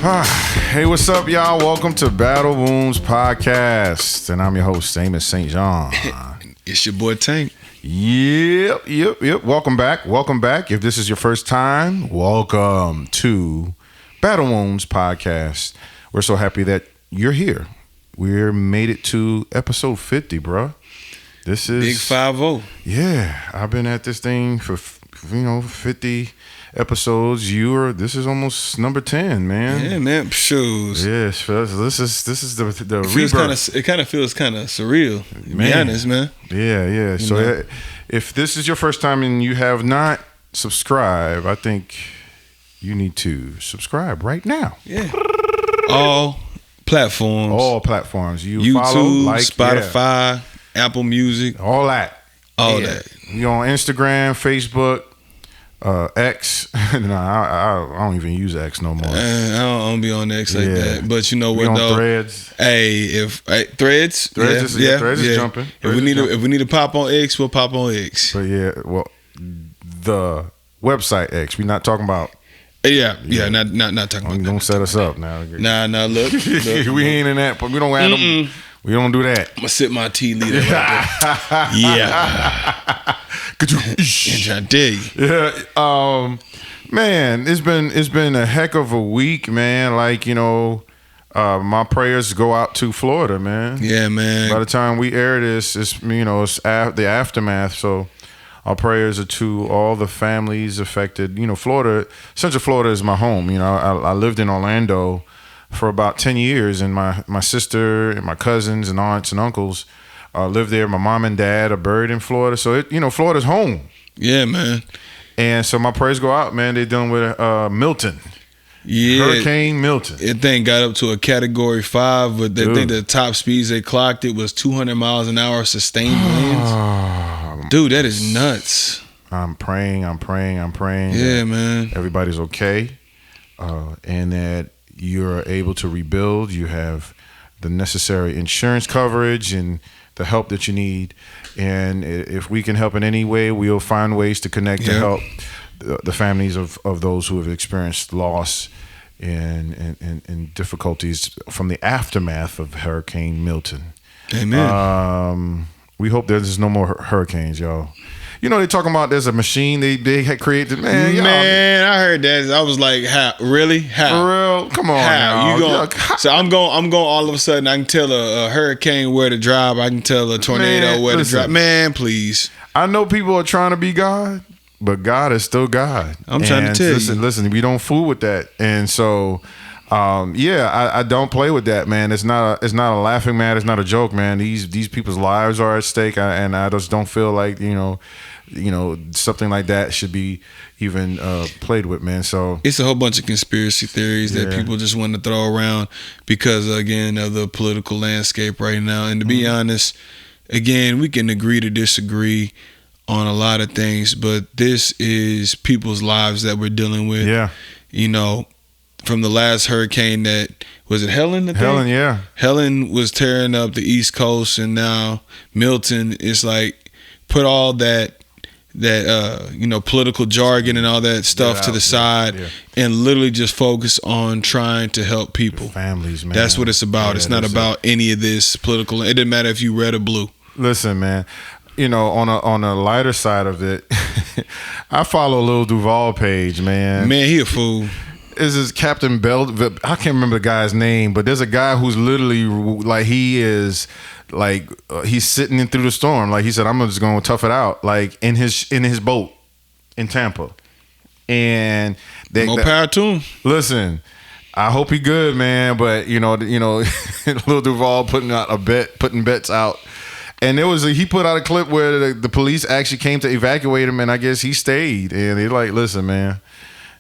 Hey, what's up, y'all? Welcome to Battle Wounds Podcast, and I'm your host, Amos St. John. It's your boy Tank. Yep. Welcome back. If this is your first time, welcome to Battle Wounds Podcast. We're so happy that you're here. We're made it to episode 50, bro. This is Big 5-0. Yeah, I've been at this thing for 50 episodes. This is almost number 10, man. Yeah, man. Shoes. Yes, this is the It kind of feels kind of surreal. To be honest, man. Yeah. So if this is your first time and you have not subscribed, I think you need to subscribe right now. Yeah. All platforms. You YouTube, follow, like, Spotify, Apple Music, all that. that. You on Instagram, Facebook, X. No, I don't even use X no more. I don't be on X like that. But you know what? We on though? Threads. Threads. Threads is jumping. If we need to pop on X, we'll pop on X. But the website X. We're not talking about. Yeah. Not talking about. Don't set us up now. Nah. Look. We ain't in that. We don't add them. We don't do that. I'm gonna sip my tea leader right there. Yeah. I dare you. Yeah. Man, it's been a heck of a week, man. Like, my prayers go out to Florida, man. Yeah, man. By the time we air this, it's the aftermath. So our prayers are to all the families affected. Florida, Central Florida is my home. I lived in Orlando for about 10 years, and my sister and my cousins and aunts and uncles lived there. My mom and dad are buried in Florida, so Florida's home. Yeah, man. And so my prayers go out, man. They're dealing with Milton. Yeah, Hurricane Milton. It thing got up to a Category 5, but I think the top speeds they clocked it was 200 miles an hour sustained winds. Dude, that is nuts. I'm praying. Yeah, man. Everybody's okay, and that you're able to rebuild. You have the necessary insurance coverage and the help that you need. And if we can help in any way, we'll find ways to connect to help the families of those who have experienced loss and difficulties from the aftermath of Hurricane Milton. Amen. We hope there's no more hurricanes, y'all. They talking about there's a machine they had created. Man, I heard that. I was like, how? Really? How? For real? Come on. How? You going? So I'm going all of a sudden, I can tell a hurricane where to drive. I can tell a tornado where to drive. Man, please. I know people are trying to be God, but God is still God. I'm trying to tell you. Listen, we don't fool with that. And so, I don't play with that, man. It's not a laughing matter. It's not a joke, man. These people's lives are at stake, and I just don't feel like something like that should be even played with, man. So it's a whole bunch of conspiracy theories that people just want to throw around because, again, of the political landscape right now. And to be honest, again, we can agree to disagree on a lot of things, but this is people's lives that we're dealing with. Yeah. From the last hurricane was it Helen? Helen, yeah. Helen was tearing up the East Coast, and now Milton is like put all that political jargon and all that stuff to the side and literally just focus on trying to help people. Families, man. That's what it's about. Yeah, it's not about any of this political. It doesn't matter if you red or blue. Listen, man. On a lighter side of it, I follow Lil Duval page, man. Man, he a fool. Is this Captain Bell? I can't remember the guy's name, but there's a guy who's literally like he's sitting in through the storm. Like he said, I'm just going to tough it out. Like in his boat in Tampa, and more power to him. Listen, I hope he good, man. But Lil Duval putting bets out. And he put out a clip where the police actually came to evacuate him, and I guess he stayed. And they're like, "Listen, man,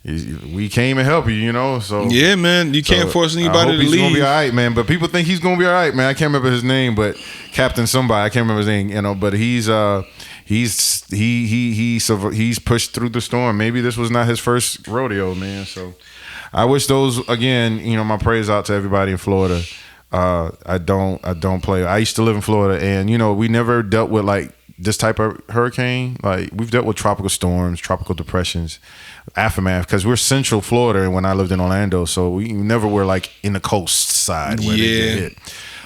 we came and help you, So yeah, man, you can't force anybody to leave. He's gonna be all right, man. But people think he's gonna be all right, man. I can't remember his name, but Captain somebody, I can't remember his name, But he's pushed through the storm. Maybe this was not his first rodeo, man. So I wish those again. My prayers out to everybody in Florida. I don't play. I used to live in Florida, and we never dealt with like this type of hurricane. Like we've dealt with tropical storms, tropical depressions, aftermath because we're Central Florida, and when I lived in Orlando, so we never were like in the coast side where they get hit.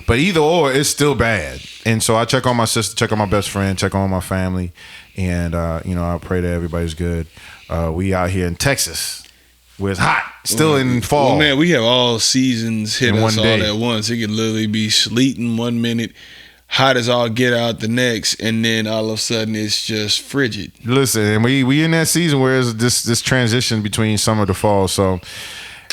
But either or, it's still bad. And so I check on my sister, check on my best friend, check on my family, and I pray that everybody's good. We out here in Texas, where it's hot, still in fall. Well, man, we have all seasons hit us all at once. It could literally be sleeting 1 minute, hot as all get out the next, and then all of a sudden it's just frigid. Listen, and we in that season where it's this transition between summer to fall. So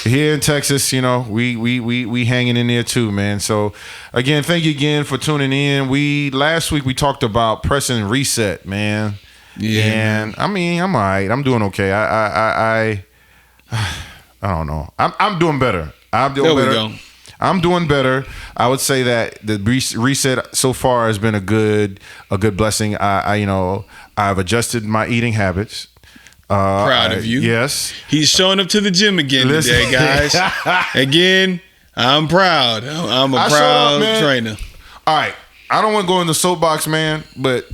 here in Texas, we hanging in there too, man. So again, thank you again for tuning in. Last week we talked about pressing reset, man. Yeah. And I mean, I'm all right. I'm doing okay. I don't know. I'm doing better. I'm doing better. There we go. I'm doing better. I would say that the reset so far has been a good blessing. I've adjusted my eating habits. Proud of you. Yes. He's showing up to the gym again today, guys. Again, I'm proud. I'm a proud trainer. All right. I don't want to go in the soapbox, man, but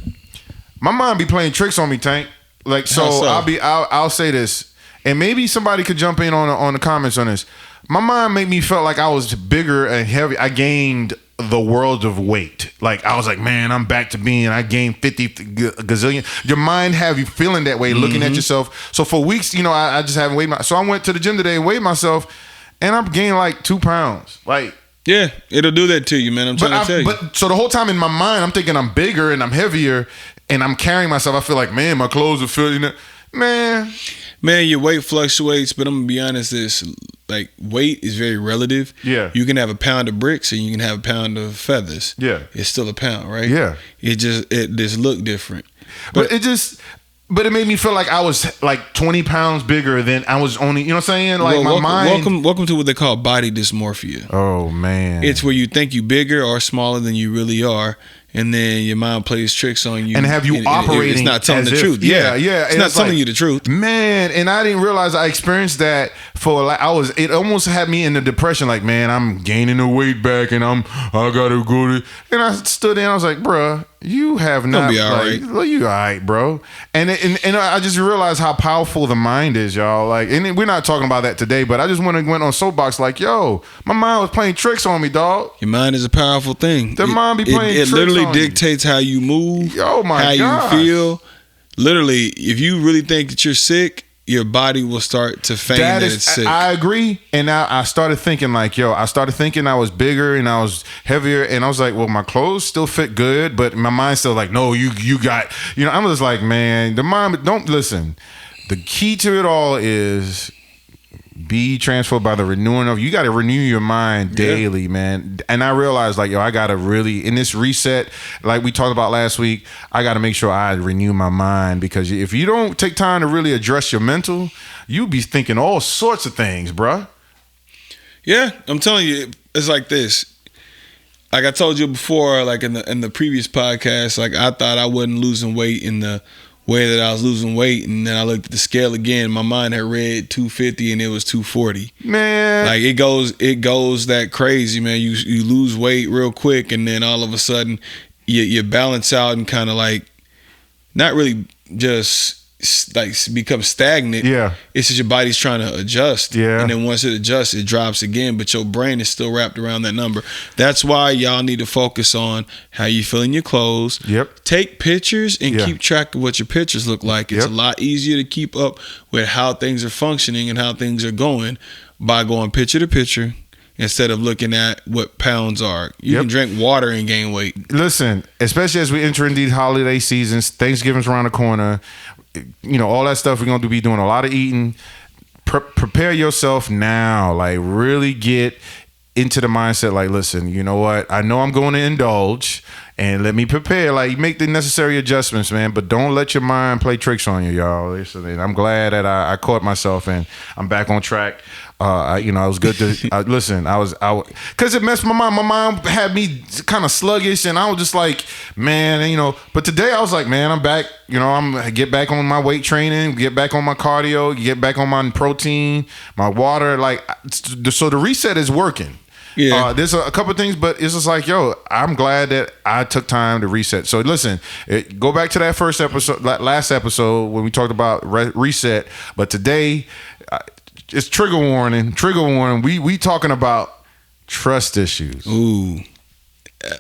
my mind be playing tricks on me, Tank. Like, so I'll say this, and maybe somebody could jump in on the comments on this. My mind made me feel like I was bigger and heavy. I gained the world of weight. Like, I was like, man, I'm back to being, I gained 50 gazillion. Your mind have you feeling that way, looking at yourself. So for weeks, I just haven't weighed myself. So I went to the gym today and weighed myself, and I've gained like 2 pounds. Like, yeah, it'll do that to you, man. I'm trying to tell you. But so the whole time in my mind, I'm thinking I'm bigger and I'm heavier and I'm carrying myself. I feel like, man, my clothes are filling it. Man, your weight fluctuates, but I'm gonna be honest, like weight is very relative. Yeah. You can have a pound of bricks and you can have a pound of feathers. Yeah. It's still a pound, right? Yeah. It just look different. But it made me feel like I was like 20 pounds bigger than I was only, you know what I'm saying? Like my mind. Welcome to what they call body dysmorphia. Oh man. It's where you think you bigger or smaller than you really are. And then your mind plays tricks on you. And have you operating it's not telling the truth. Yeah. It's not telling you the truth. Man, and I didn't realize I experienced that it almost had me in the depression, like, man, I'm gaining the weight back and I gotta go to, and I stood there and I was like, bruh, you have not, be all right. Well, you all right, bro. And I just realized how powerful the mind is, y'all. Like, and we're not talking about that today, but I just went on soapbox like, yo, my mind was playing tricks on me, dog. Your mind is a powerful thing. The mind be playing tricks on you. It literally dictates how you move, how you feel. Literally, if you really think that you're sick, your body will start to feign that it's sick. I agree. And I started thinking like, I I was bigger and I was heavier. And I was like, well, my clothes still fit good. But my mind's still like, no, you got, I'm just like, man, the mind, don't listen. The key to it all is be transformed by the renewing of, you got to renew your mind daily, man. And I realized like, I got to really, in this reset, like we talked about last week, I got to make sure I renew my mind, because if you don't take time to really address your mental, you be thinking all sorts of things, bruh. Yeah, I'm telling you, it's like this. Like I told you before, like in the previous podcast, like I thought I wasn't losing weight in the way that I was losing weight, and then I looked at the scale again. My mind had read 250 and it was 240. Man, like it goes that crazy, man. You lose weight real quick, and then all of a sudden you balance out and kind of like not really just like become stagnant. Yeah, it's just your body's trying to adjust. Yeah, and then once it adjusts, it drops again, but your brain is still wrapped around that number. That's why y'all need to focus on how you feel in your clothes. Yep. Take pictures and keep track of what your pictures look like. It's a lot easier to keep up with how things are functioning and how things are going by going picture to picture instead of looking at what pounds are. You can drink water and gain weight. Listen, especially as we enter in these holiday seasons, Thanksgiving's around the corner. All that stuff we're going to be doing a lot of eating. Prepare yourself now. Like, really get into the mindset. Like, listen, you know what? I know I'm going to indulge, and let me prepare. Like, make the necessary adjustments, man. But don't let your mind play tricks on you, y'all. Listen, and I'm glad that I caught myself and I'm back on track. I was good to listen. Because it messed my mind. My mind had me kind of sluggish, and I was just like, man, But today I was like, man, I'm back. I'm get back on my weight training, get back on my cardio, get back on my protein, my water. Like, so the reset is working. Yeah. There's a couple of things, but it's just like, yo, I'm glad that I took time to reset. So listen, go back to that first episode, last episode when we talked about reset. But today, it's trigger warning. Trigger warning. We talking about trust issues. Ooh,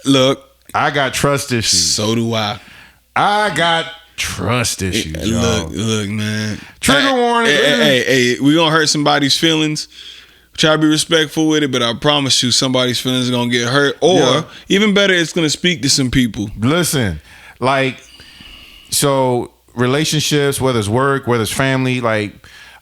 look, I got trust issues. So do I. I got trust issues. Look, man. Trigger warning. Hey, we gonna hurt somebody's feelings. Try to be respectful with it, but I promise you, somebody's feelings are gonna get hurt. Or even better, it's gonna speak to some people. Listen, so relationships, whether it's work, whether it's family,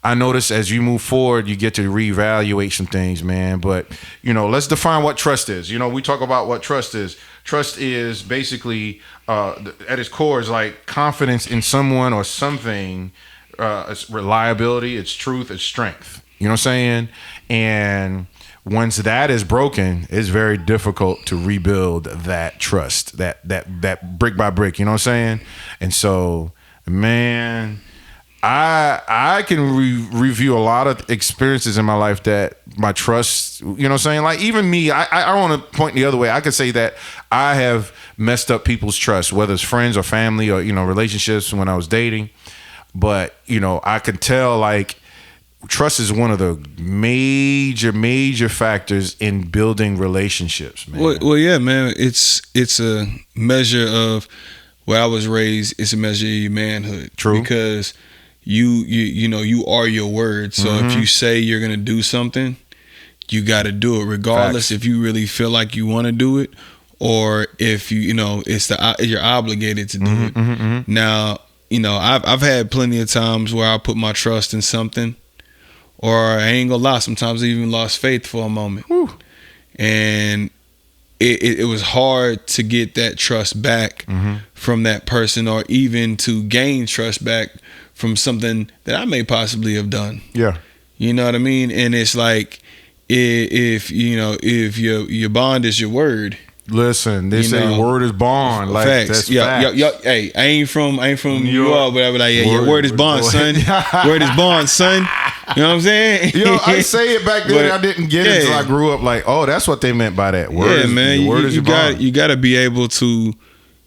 I notice as you move forward, you get to reevaluate some things, man. But, let's define what trust is. We talk about what trust is. Trust is basically, at its core, is like confidence in someone or something. It's reliability, it's truth, it's strength. You know what I'm saying? And once that is broken, it's very difficult to rebuild that trust, that brick by brick. You know what I'm saying? And so, man, I can review a lot of experiences in my life that my trust, you know what I'm saying? Like even me, I don't want to point the other way. I could say that I have messed up people's trust, whether it's friends or family or, relationships when I was dating. But, I could tell trust is one of the major factors in building relationships, man. Well, yeah, man. It's a measure of where I was raised. It's a measure of your manhood. True. Because you are your word. So if you say you're gonna do something, you got to do it, regardless if you really feel like you want to do it, or if you're obligated to do it. Now, I've had plenty of times where I put my trust in something, or I ain't gonna lie, sometimes I even lost faith for a moment. Whew. And it was hard to get that trust back from that person, or even to gain trust back from something that I may possibly have done. Yeah. You know what I mean? And it's like, if your bond is your word. Listen, they say word is bond. Facts. That's facts. Hey, I ain't from New York, but I be like, your word is bond, son. Word is bond, son. You know what I'm saying? I say it back then. I didn't get it until I grew up. Oh, that's what they meant by that. Word is, man. Word is your bond. You got to be able to.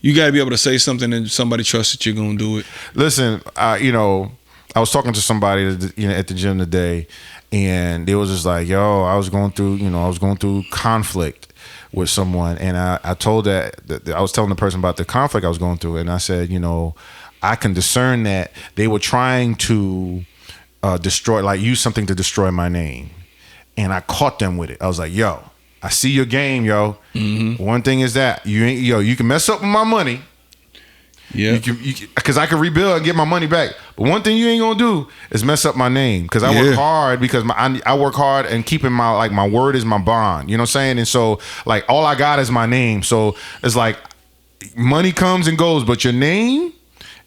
You got to be able to say something and somebody trusts that you're gonna do it. Listen, I was talking to somebody at the gym today, and they was just like, "Yo, I was going through conflict with someone," and I told that I was telling the person about the conflict I was going through, and I said, I can discern that they were trying to use something to destroy my name, and I caught them with it. I was like, "Yo, I see your game, yo. One thing is that you can mess up with my money, because I can rebuild and get my money back. But one thing you ain't gonna do is mess up my name, because I work hard, because I work hard and keeping my word is my bond. You know what I'm saying? And so all I got is my name. So it's like money comes and goes, but your name,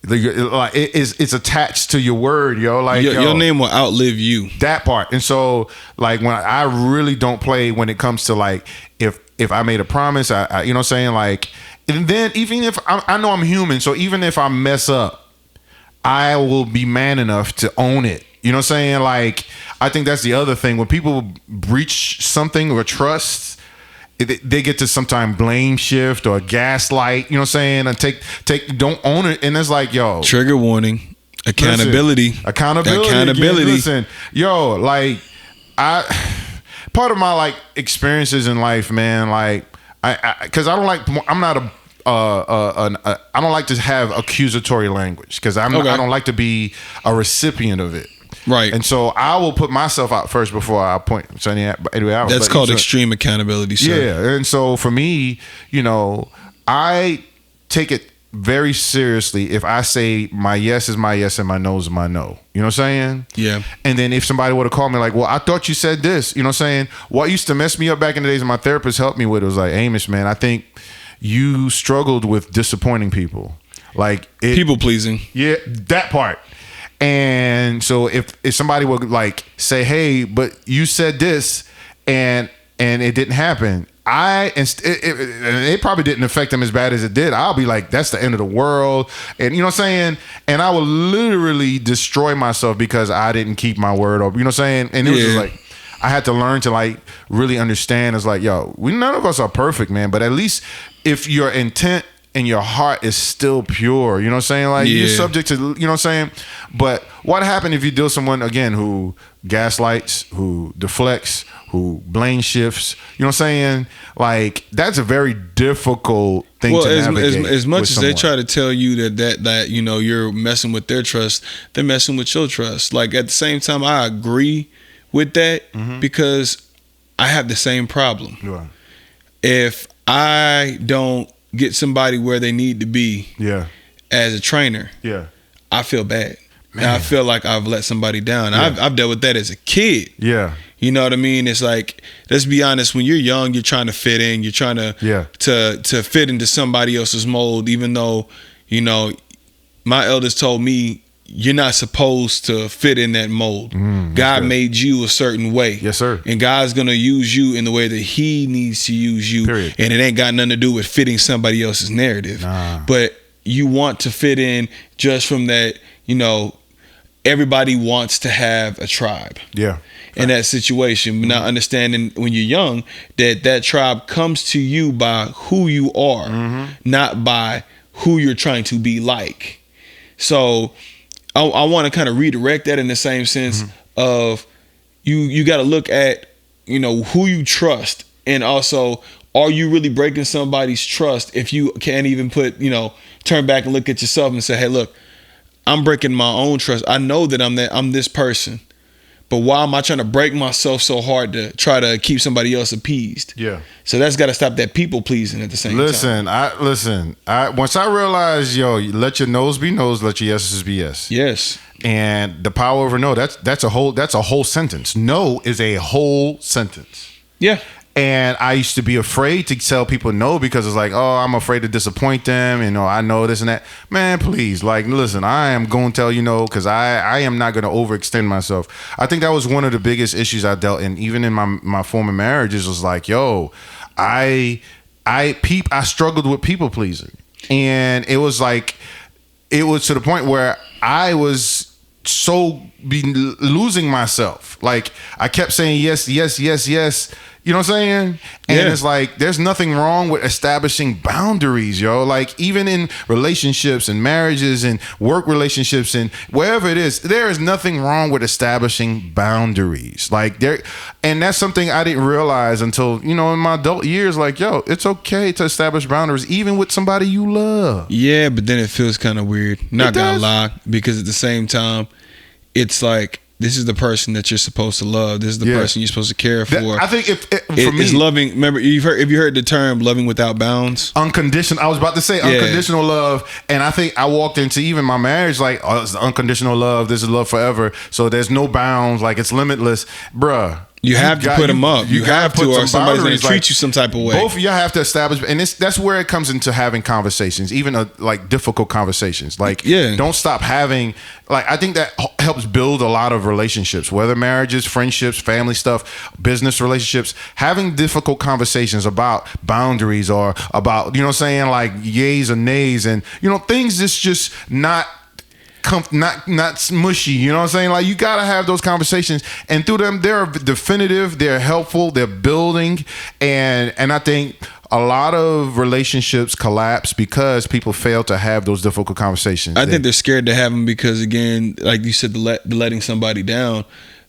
it's attached to your word, yo. Your name will outlive you. That part. And so when I really don't play when it comes to if I made a promise, I you know what I'm saying, and then even if I know I'm human, so even if I mess up, I will be man enough to own it. You know what I'm saying? I think that's the other thing, when people breach something or trust, they get to sometimes blame shift or gaslight, you know what I'm saying, and take don't own it, and it's like, yo, trigger warning, accountability. Listen, yo, part of my experiences in life, man, because I don't like to have accusatory language, because I don't like to be a recipient of it. Right. And so I will put myself out first before I point Sonny out. But anyway, that's called extreme accountability, sir. Yeah. And so for me, I take it very seriously if I say my yes is my yes and my no is my no. You know what I'm saying? Yeah. And then if somebody would have called me well, I thought you said this. You know what I'm saying? What used to mess me up back in the days, and my therapist helped me with, it was Amos, man, I think you struggled with disappointing people. People pleasing. Yeah, that part. And so if somebody would say, hey, but you said this and it didn't happen, it probably didn't affect them as bad as it did. I'll be like, that's the end of the world. And you know what I'm saying? And I will literally destroy myself because I didn't keep my word up. You know what I'm saying? And it was just I had to learn to like really understand. It's like, yo, none of us are perfect, man. But at least if your intent and your heart is still pure, you know what I'm saying? Like you're subject to, you know what I'm saying? But what happened if you deal with someone again who gaslights, who deflects, who blame shifts? You know what I'm saying? Like that's a very difficult thing to navigate. As much as they try to tell you that you know you're messing with their trust, they're messing with your trust. Like at the same time, I agree with that because I have the same problem. Right. If I don't get somebody where they need to be as a trainer, I feel bad. And I feel like I've let somebody down. I've dealt with that as a kid. You know what I mean? It's like, let's be honest, when you're young, you're trying to fit in, you're trying to fit into somebody else's mold, even though, you know, my elders told me you're not supposed to fit in that mold. God made you a certain way. Yes, sir. And God's going to use you in the way that he needs to use you. Period. And it ain't got nothing to do with fitting somebody else's narrative. But you want to fit in just from that, you know, everybody wants to have a tribe. In that situation. But not understanding when you're young that tribe comes to you by who you are, not by who you're trying to be like. So I want to kind of redirect that in the same sense of you got to look at, you know, who you trust, and also, are you really breaking somebody's trust if you can't even turn back and look at yourself and say, hey, look, I'm breaking my own trust. I know that I'm this person, but why am I trying to break myself so hard to try to keep somebody else appeased? So that's got to stop that people pleasing at the same time. Once I realized, yo, let your no's be no's, let your yeses be yes. Yes. And the power over no, that's a whole sentence. No is a whole sentence. Yeah. And I used to be afraid to tell people no because it's like, oh, I'm afraid to disappoint them. You know, I know this and that. Man, please, like, listen, I am going to tell you no because I am not going to overextend myself. I think that was one of the biggest issues I dealt in, even in my former marriages, was like, yo, I struggled with people pleasing. And it was to the point where I was losing myself. Like I kept saying yes, yes, yes, yes. You know what I'm saying? And it's like, there's nothing wrong with establishing boundaries, yo. Like even in relationships and marriages and work relationships and wherever it is, there is nothing wrong with establishing boundaries. And that's something I didn't realize until, you know, in my adult years, like, yo, it's okay to establish boundaries, even with somebody you love. Yeah, but then it feels kind of weird. Not gonna lie, because at the same time, it's like, this is the person that you're supposed to love. This is the person you're supposed to care for. I think for me, it's loving. Remember, if you heard the term "loving without bounds"? Unconditional. I was about to say unconditional love, and I think I walked into even my marriage like, oh, it's unconditional love. This is love forever. So there's no bounds. Like it's limitless, bruh. You have to put them up. You have to, or somebody's going to treat you some type of way. Both of y'all have to establish, and that's where it comes into having conversations, even like difficult conversations. Like, don't stop having. Like, I think that helps build a lot of relationships, whether marriages, friendships, family stuff, business relationships. Having difficult conversations about boundaries or about, you know what I'm saying, like yays or nays, and you know things that's just not smushy, you know what I'm saying? Like you gotta have those conversations, and through them they're definitive, they're helpful, they're building, and I think a lot of relationships collapse because people fail to have those difficult conversations. I think they're scared to have them because, again, like you said, the letting somebody down.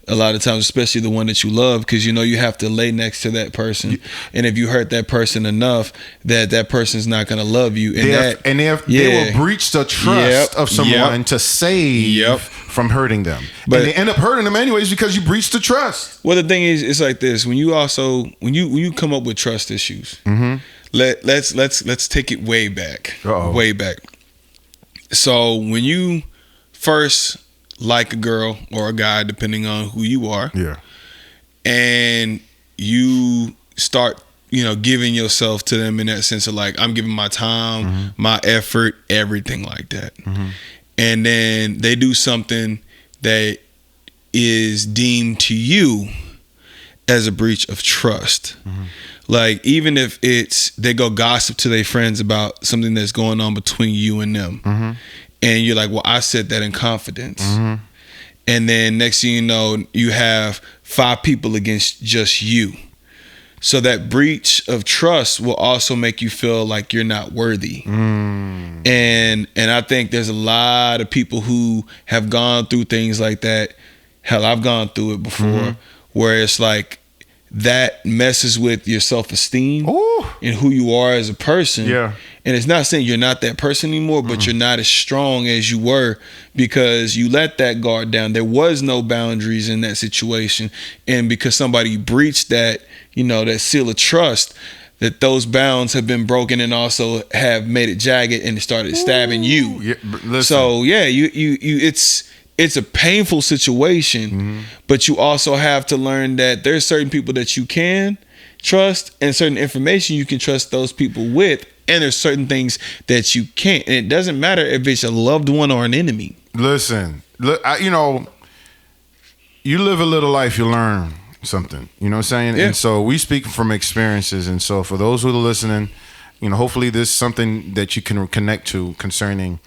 A lot of times, especially the one that you love, because you know you have to lay next to that person, and if you hurt that person enough, that person's not going to love you, and they will breach the trust of someone to save from hurting them, but they end up hurting them anyways because you breached the trust. Well, the thing is, it's like this: when you come up with trust issues, let's take it way back, way back. So when you first like a girl or a guy, depending on who you are. And you start, you know, giving yourself to them in that sense of like, I'm giving my time, my effort, everything like that. And then they do something that is deemed to you as a breach of trust. Like, even if they go gossip to their friends about something that's going on between you and them. And you're like, well, I said that in confidence. and then next thing you know, you have 5 people against just you. So that breach of trust will also make you feel like you're not worthy. And I think there's a lot of people who have gone through things like that. Hell, I've gone through it before, where it's like that messes with your self-esteem and who you are as a person. Yeah. And it's not saying you're not that person anymore, but you're not as strong as you were because you let that guard down. There was no boundaries in that situation. And because somebody breached that, that seal of trust, that those bounds have been broken and also have made it jagged and it started stabbing you. Yeah, listen. So yeah, it's a painful situation, but you also have to learn that there's certain people that you can trust and certain information you can trust those people with, and there's certain things that you can't. And it doesn't matter if it's a loved one or an enemy. Listen, look, you live a little life, you learn something. You know what I'm saying? Yeah. And so we speak from experiences. And so for those who are listening, hopefully this is something that you can connect to concerning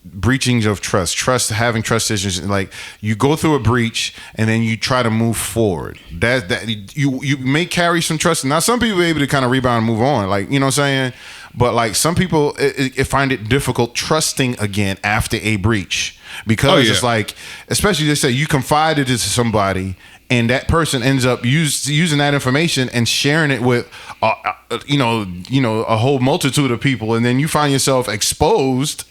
breaching of trust, having trust issues. Like, you go through a breach and then you try to move forward. That you may carry some trust. Now, some people are able to kind of rebound and move on. Like, you know what I'm saying? But like some people find it difficult trusting again after a breach because it's like, especially they say you confided it to somebody and that person ends up using that information and sharing it with a whole multitude of people, and then you find yourself exposed.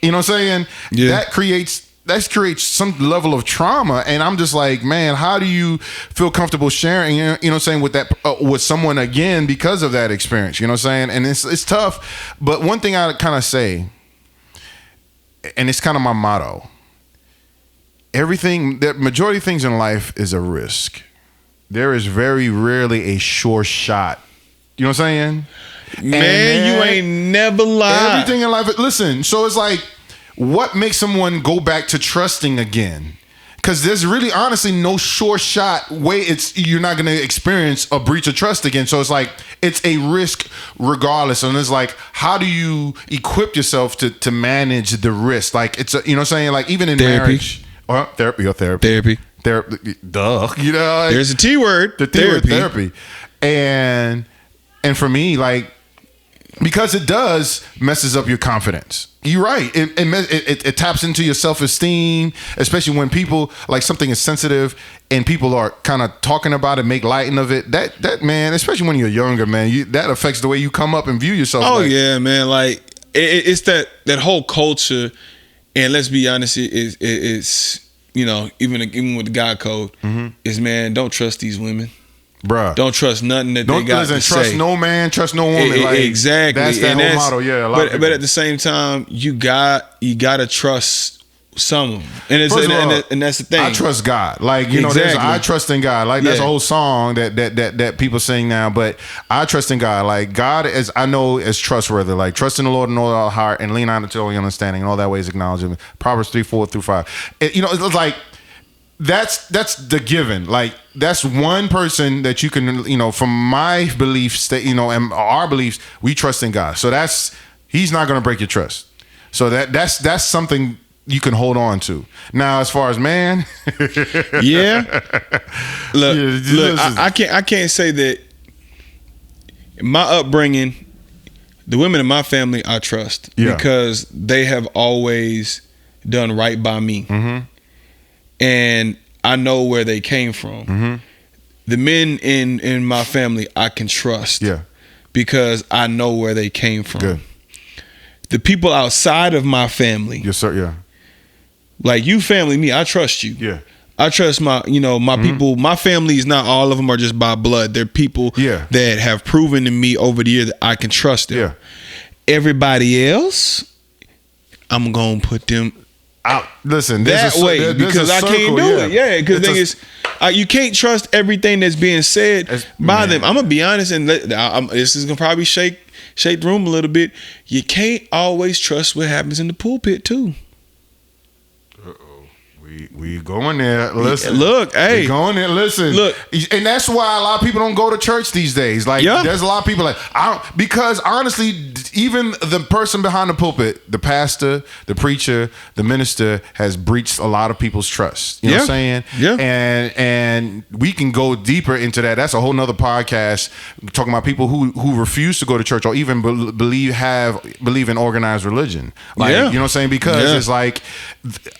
You know what I'm saying? Yeah. That creates some level of trauma, and I'm just like, man, how do you feel comfortable sharing? You know what I'm saying, with that with someone again because of that experience? You know what I'm saying? And it's tough. But one thing I kind of say, and it's kind of my motto: the majority of things in life is a risk. There is very rarely a sure shot. You know what I'm saying? Man, you ain't never lied. Everything in life. Listen, so it's like, what makes someone go back to trusting again? Because there's really, honestly, no sure shot way you're not going to experience a breach of trust again. So it's like, it's a risk regardless. And it's like, how do you equip yourself to manage the risk? Like, it's you know what I'm saying? Like, even in marriage. Therapy. Duh. There's a T word. The T word, therapy. And for me, like, because it does messes up your confidence. You're right. It taps into your self-esteem, especially when people, like, something is sensitive and people are kind of talking about it, make light of it. That man, especially when you're younger, man, that affects the way you come up and view yourself. Oh, yeah, man. Like, it's that whole culture. And let's be honest, it's even with the God code, is, man, don't trust these women. Bruh. Don't trust nothing that they got to say. Trust no man, trust no woman. Exactly. That's that whole motto. Yeah. But at the same time, you gotta trust someone, and that's the thing. I trust God. Like, there's I trust in God. Like, that's a whole song that people sing now. But I trust in God. Like, God is trustworthy. Like, trust in the Lord and all our heart, and lean on it to all your understanding, and all that ways acknowledge Him. Proverbs 3:4-5. It's like, that's the given. Like, that's one person that you can, from my beliefs and our beliefs, we trust in God. So He's not going to break your trust. So that's something you can hold on to. Now, as far as man, yeah. Look, I can't say that my upbringing, the women in my family, I trust because they have always done right by me. And I know where they came from. The men in my family I can trust. Because I know where they came from. Good. The people outside of my family. Yes, sir. Yeah. Like, you family, me, I trust you. Yeah. I trust my people. My family is not all of them are just by blood. They're people that have proven to me over the years that I can trust them. Yeah. Everybody else, I'm going to put them out. Listen, that way because I can't do it. Yeah, because the thing is, you can't trust everything that's being said by them. I'm gonna be honest, and this is gonna probably shake the room a little bit. You can't always trust what happens in the pulpit too. We going there. Listen, look, hey, we going there. Listen, look, and that's why a lot of people don't go to church these days. Like, there's a lot of people because honestly, even the person behind the pulpit, the pastor, the preacher, the minister, has breached a lot of people's trust. You know what I'm saying? Yeah. And we can go deeper into that. That's a whole nother podcast talking about people who refuse to go to church or even believe in organized religion. Like, you know what I'm saying? Because it's like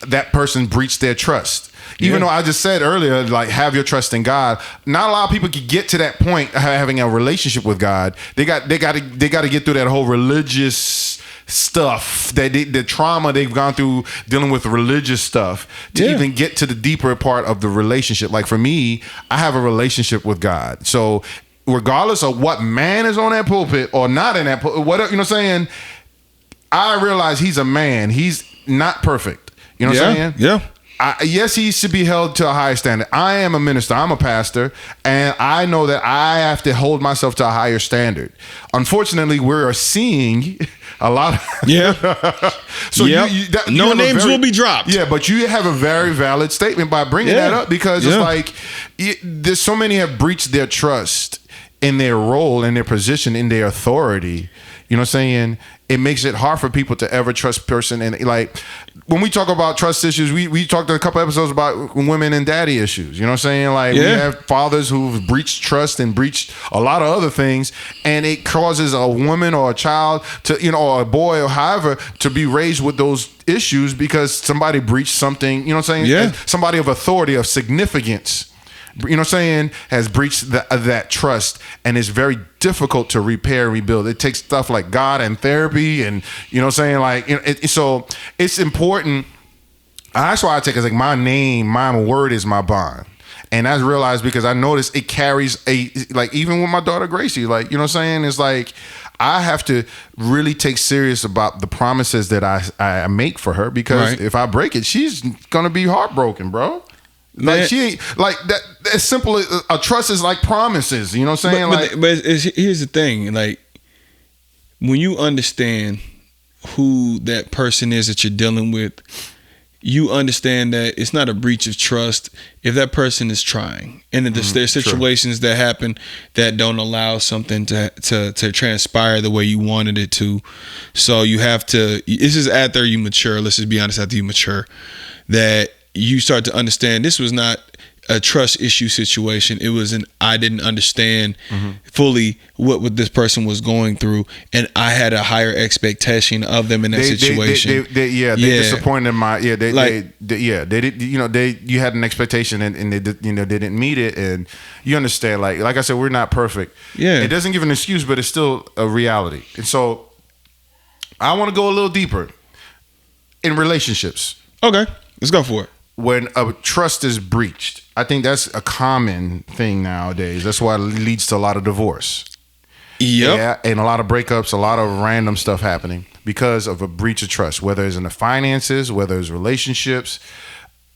that person breached their trust. Even though I just said earlier, like, have your trust in God. Not a lot of people can get to that point of having a relationship with God. They got to get through that whole religious stuff, the trauma they've gone through dealing with religious stuff to even get to the deeper part of the relationship. Like for me, I have a relationship with God. So regardless of what man is on that pulpit or not in that pulpit, whatever, you know what I'm saying? I realize he's a man. He's not perfect. You know what I'm saying? Yeah. Yes, he should be held to a higher standard. I am a minister. I'm a pastor. And I know that I have to hold myself to a higher standard. Unfortunately, we're seeing a lot of... So no names will be dropped. Yeah, but you have a very valid statement by bringing that up because it's like there's so many have breached their trust in their role, in their position, in their authority. You know what I'm saying? It makes it hard for people to ever trust person. And like when we talk about trust issues, we talked a couple episodes about women and daddy issues. You know what I'm saying? Like we have fathers who've breached trust and breached a lot of other things, and it causes a woman or a child to, you know, or a boy or however to be raised with those issues because somebody breached something. You know what I'm saying? Yeah. Somebody of authority, of significance, you know what I'm saying, has breached that trust, and it's very difficult to repair and rebuild. It takes stuff like God and therapy, and you know what I'm saying, like, you know, so it's important. That's why I take it like my word is my bond. And I realized because I noticed it carries like even with my daughter Gracie, like, you know what I'm saying, it's like I have to really take serious about the promises that I make for her, because if I break it, she's gonna be heartbroken, bro. Like she ain't like that. As simple as a trust is like promises. You know what I'm saying? But here's the thing. Like when you understand who that person is that you're dealing with, you understand that it's not a breach of trust if that person is trying, and that there's situations that happen that don't allow something to transpire the way you wanted it to. So you have to. This is after you mature. Let's just be honest. After you mature, that you start to understand this was not a trust issue situation. It was I didn't understand fully what this person was going through, and I had a higher expectation of them in that situation. They disappointed they did, you know, you had an expectation and they did, you know, they didn't meet it, and you understand, like I said, we're not perfect. It doesn't give an excuse, but it's still a reality. And so I want to go a little deeper in relationships. Okay, let's go for it. When a trust is breached, I think that's a common thing nowadays. That's why it leads to a lot of divorce. Yeah, and a lot of breakups, a lot of random stuff happening because of a breach of trust, whether it's in the finances, whether it's relationships.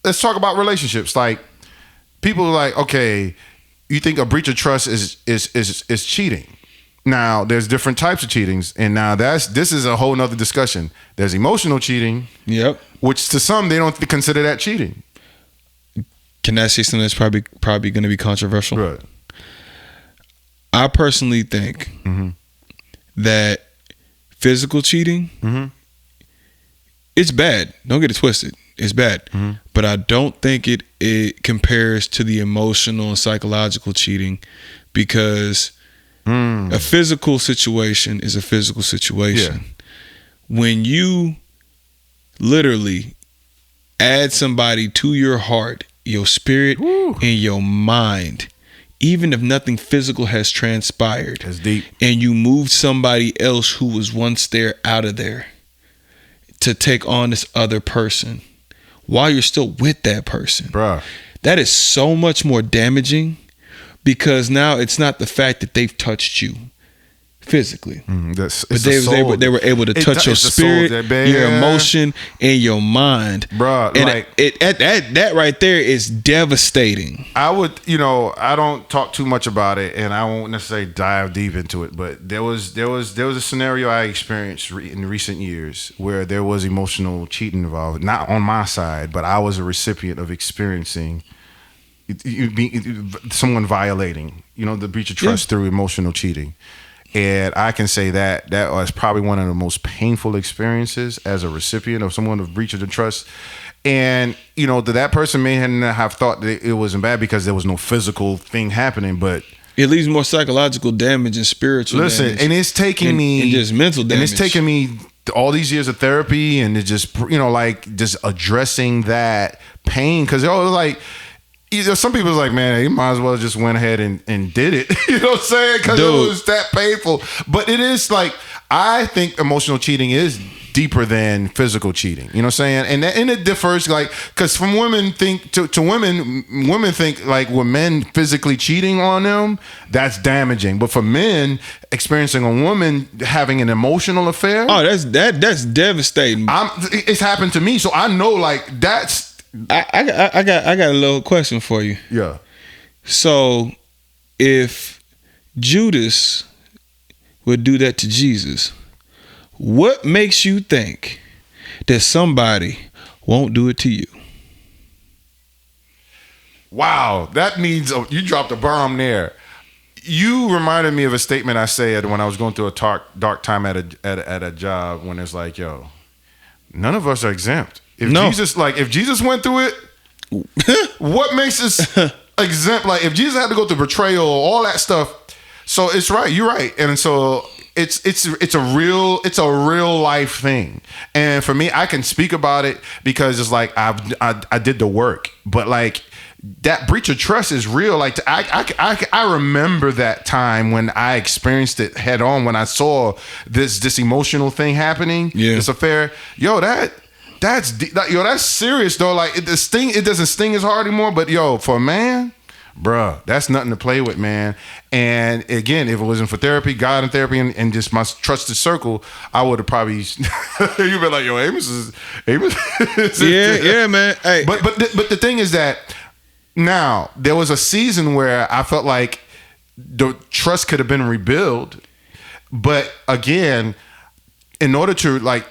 Let's talk about relationships. Like people are like, okay, you think a breach of trust is cheating. Now, there's different types of cheatings, and now this is a whole nother discussion. There's emotional cheating, which to some they don't consider that cheating. Can I say something that's probably going to be controversial? Right. I personally think that physical cheating, it's bad. Don't get it twisted. It's bad, but I don't think it compares to the emotional and psychological cheating, because a physical situation is a physical situation. When you literally add somebody to your heart, your spirit, and your mind, even if nothing physical has transpired, that's deep, and you moved somebody else who was once there out of there to take on this other person while you're still with that person, bruh, that is so much more damaging. Because now it's not the fact that they've touched you physically, but they were able to touch your spirit, your emotion, and your mind, bro. And like that right there is devastating. I would, you know, I don't talk too much about it, and I won't necessarily dive deep into it. But there was a scenario I experienced in recent years where there was emotional cheating involved, not on my side, but I was a recipient of experiencing someone violating, you know, the breach of trust through emotional cheating. And I can say that was probably one of the most painful experiences as a recipient of someone of breach of the trust. And, that person may not have thought that it wasn't bad because there was no physical thing happening, but it leaves more psychological damage and spiritual damage. And it's taking me... And just mental damage. And it's taking me all these years of therapy and it just, just addressing that pain. Because, some people was like, man, you might as well just went ahead and did it. You know what I'm saying? Because it was that painful. But it is I think emotional cheating is deeper than physical cheating. You know what I'm saying? And it differs, because from women think to women think when men physically cheating on them, that's damaging. But for men, experiencing a woman having an emotional affair, that's devastating. It's happened to me, so I know that's. I got a little question for you. Yeah. So, if Judas would do that to Jesus, what makes you think that somebody won't do it to you? Wow, that means you dropped a bomb there. You reminded me of a statement I said when I was going through a dark time at a job, when it's like, yo, none of us are exempt. If Jesus went through it, what makes us exempt? If Jesus had to go through betrayal, all that stuff. So it's right. You're right. And so it's a real life thing. And for me, I can speak about it because it's I did the work. But that breach of trust is real. I remember that time when I experienced it head on, when I saw this emotional thing happening. Yeah. This affair. Yo, that's serious though. It doesn't sting as hard anymore. But for a man, bruh, that's nothing to play with, man. And again, if it wasn't for therapy, God and therapy, and just my trusted circle, I would have probably you'd be like, yo, Amos is yeah, man. Hey, but the thing is that now there was a season where I felt like the trust could have been rebuilt, but again, in order to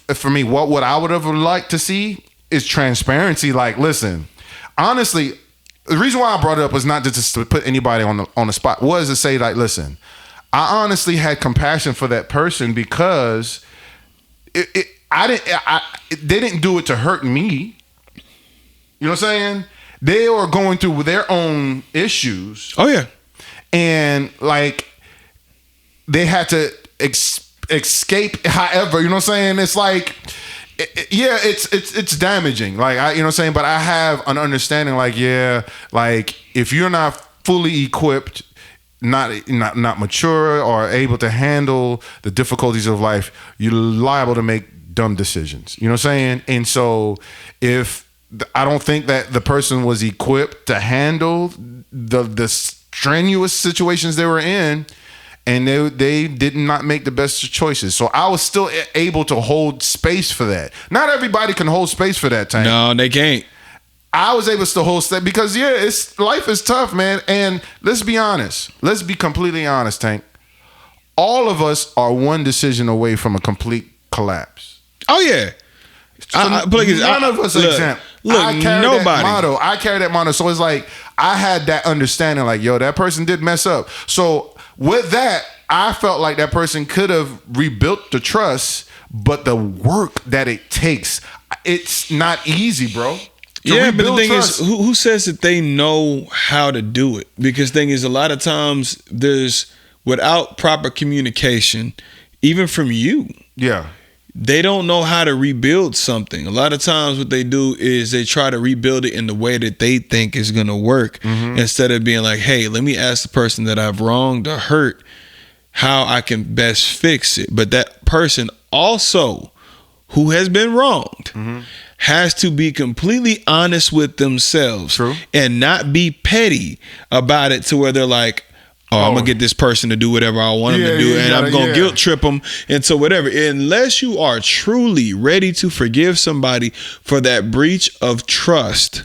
for me, what I would have liked to see is transparency. Listen, honestly, the reason why I brought it up was not just to put anybody on the spot, was to say listen, I honestly had compassion for that person because they didn't do it to hurt me. You know what I'm saying? They were going through their own issues. Oh yeah. And they had to escape however, you know what I'm saying? It's it's damaging. You know what I'm saying? But I have an understanding if you're not fully equipped, not mature or able to handle the difficulties of life, you're liable to make dumb decisions. You know what I'm saying? And so I don't think that the person was equipped to handle the strenuous situations they were in, and they did not make the best choices. So I was still able to hold space for that. Not everybody can hold space for that, Tank. No, they can't. I was able to hold space because life is tough, man. And let's be honest. Let's be completely honest, Tank. All of us are one decision away from a complete collapse. Oh yeah. So none of us are exempt. I carry that motto. So it's I had that understanding, that person did mess up. So with that, I felt like that person could have rebuilt the trust, but the work that it takes, it's not easy, bro. Yeah, but the thing is, who says that they know how to do it? Because the thing is, a lot of times without proper communication, even from you. Yeah. They don't know how to rebuild something. A lot of times what they do is they try to rebuild it in the way that they think is going to work, instead of being like, hey, let me ask the person that I've wronged or hurt how I can best fix it. But that person also, who has been wronged, has to be completely honest with themselves. True. And not be petty about it to where they're like, I'm going to get this person to do whatever I want them to do, and I'm going to guilt trip them. And so whatever, unless you are truly ready to forgive somebody for that breach of trust,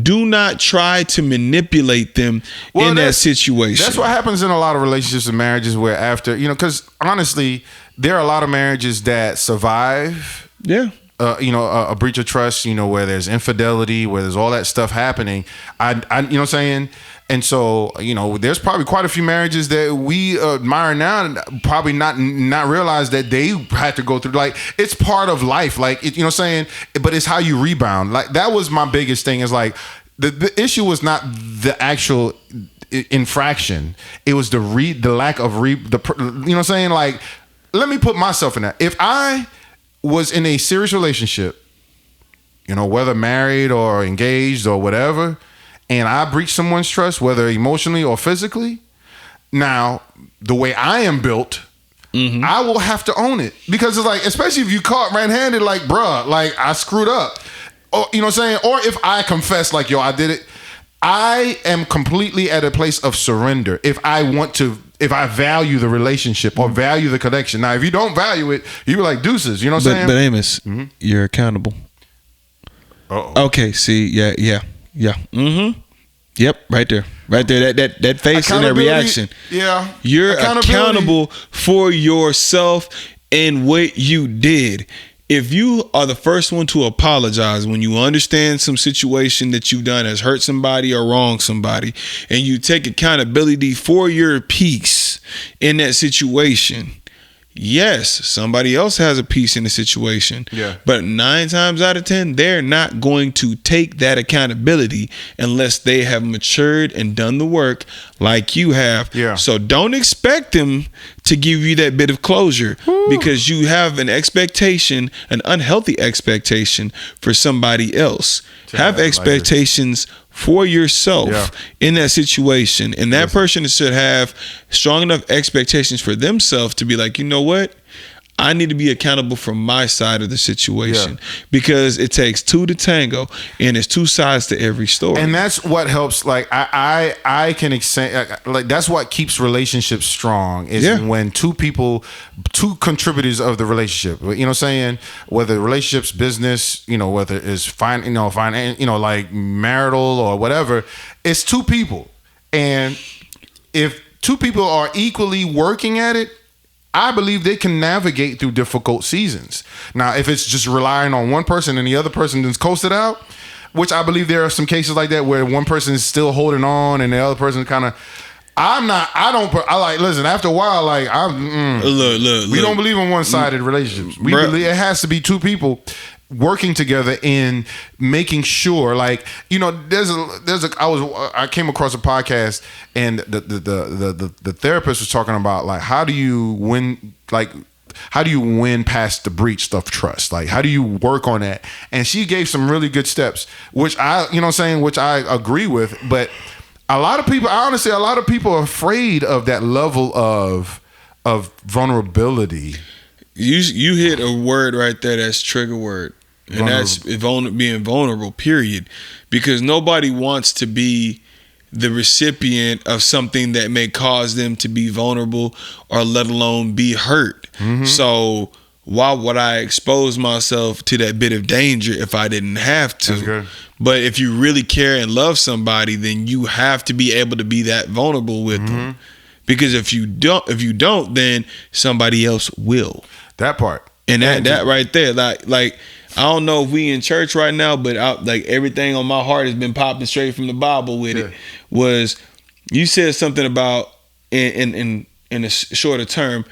do not try to manipulate them in that situation. That's what happens in a lot of relationships and marriages where after, because honestly, there are a lot of marriages that survive. Yeah. A breach of trust, where there's infidelity, where there's all that stuff happening. You know what I'm saying? And so, there's probably quite a few marriages that we admire now, and probably not realize that they had to go through. Like, it's part of life. Like, you know what I'm saying? But it's how you rebound. Like, that was my biggest thing, is like, the issue was not the actual infraction. It was the lack of you know what I'm saying? Like, let me put myself in that. If I was in a serious relationship, whether married or engaged or whatever, and I breach someone's trust, whether emotionally or physically, now, the way I am built, I will have to own it. Because it's like, especially if you caught red-handed, like, bruh, like, I screwed up. Or, you know what I'm saying? Or if I confess, like, yo, I did it, I am completely at a place of surrender if I value the relationship or value the connection. Now, if you don't value it, you're like, deuces, you know what I'm saying? But Amos, you're accountable. Uh-oh. Okay, see, yeah. Yep, right there. That face and that reaction. Yeah. You're accountable for yourself and what you did. If you are the first one to apologize when you understand some situation that you've done has hurt somebody or wronged somebody, and you take accountability for your piece in that situation, yes, somebody else has a piece in the situation. Yeah. But 9 times out of 10, they're not going to take that accountability unless they have matured and done the work like you have. Yeah. So don't expect them to give you that bit of closure because you have an expectation, an unhealthy expectation for somebody else. Have expectations for yourself in that situation, and that person should have strong enough expectations for themselves to be like, you know what, I need to be accountable for my side of the situation because it takes 2 to tango, and it's 2 sides to every story. And that's what helps. Like, I can like, that's what keeps relationships strong is when two contributors of the relationship, you know what I'm saying, whether relationships, business, whether it's like marital or whatever, it's 2 people. And if 2 people are equally working at it, I believe they can navigate through difficult seasons. Now, if it's just relying on one person and the other person is coasted out, which I believe there are some cases like that where one person is still holding on and the other person kind of, listen, after a while, like, we don't believe in one-sided relationships. We believe it has to be 2 people working together in making sure, like, I came across a podcast and the therapist was talking about, like, how do you win past the breach of trust? Like, how do you work on that? And she gave some really good steps, which I agree with, but a lot of people are afraid of that level of vulnerability. You hit a word right there that's trigger word. And that's being vulnerable, period. Because nobody wants to be the recipient of something that may cause them to be vulnerable or let alone be hurt. So why would I expose myself to that bit of danger if I didn't have to? That's good. But if you really care and love somebody, then you have to be able to be that vulnerable with them. Because if you don't, then somebody else will. That part. And that right there, like I don't know if we in church right now, but everything on my heart has been popping straight from the Bible with it. Was you said something about in a shorter term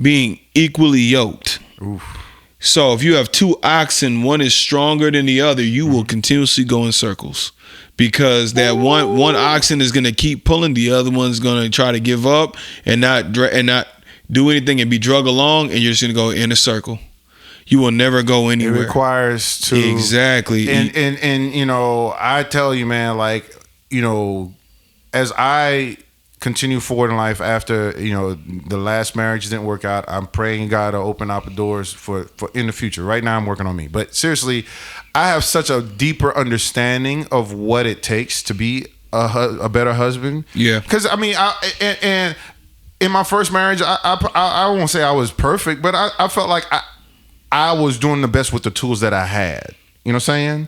being equally yoked. Oof. So if you have 2 oxen, one is stronger than the other, you will continuously go in circles. Because that one oxen is going to keep pulling, the other one's going to try to give up and not do anything and be drug along, and you're just going to go in a circle. You will never go anywhere. It requires to exactly. And I tell you, man, like, as I continue forward in life after the last marriage didn't work out, I'm praying God to open up doors for in the future. Right now, I'm working on me, but seriously, I have such a deeper understanding of what it takes to be a better husband. Yeah, because I mean, and in my first marriage, I won't say I was perfect, but I felt like I was doing the best with the tools that I had. You know what I'm saying?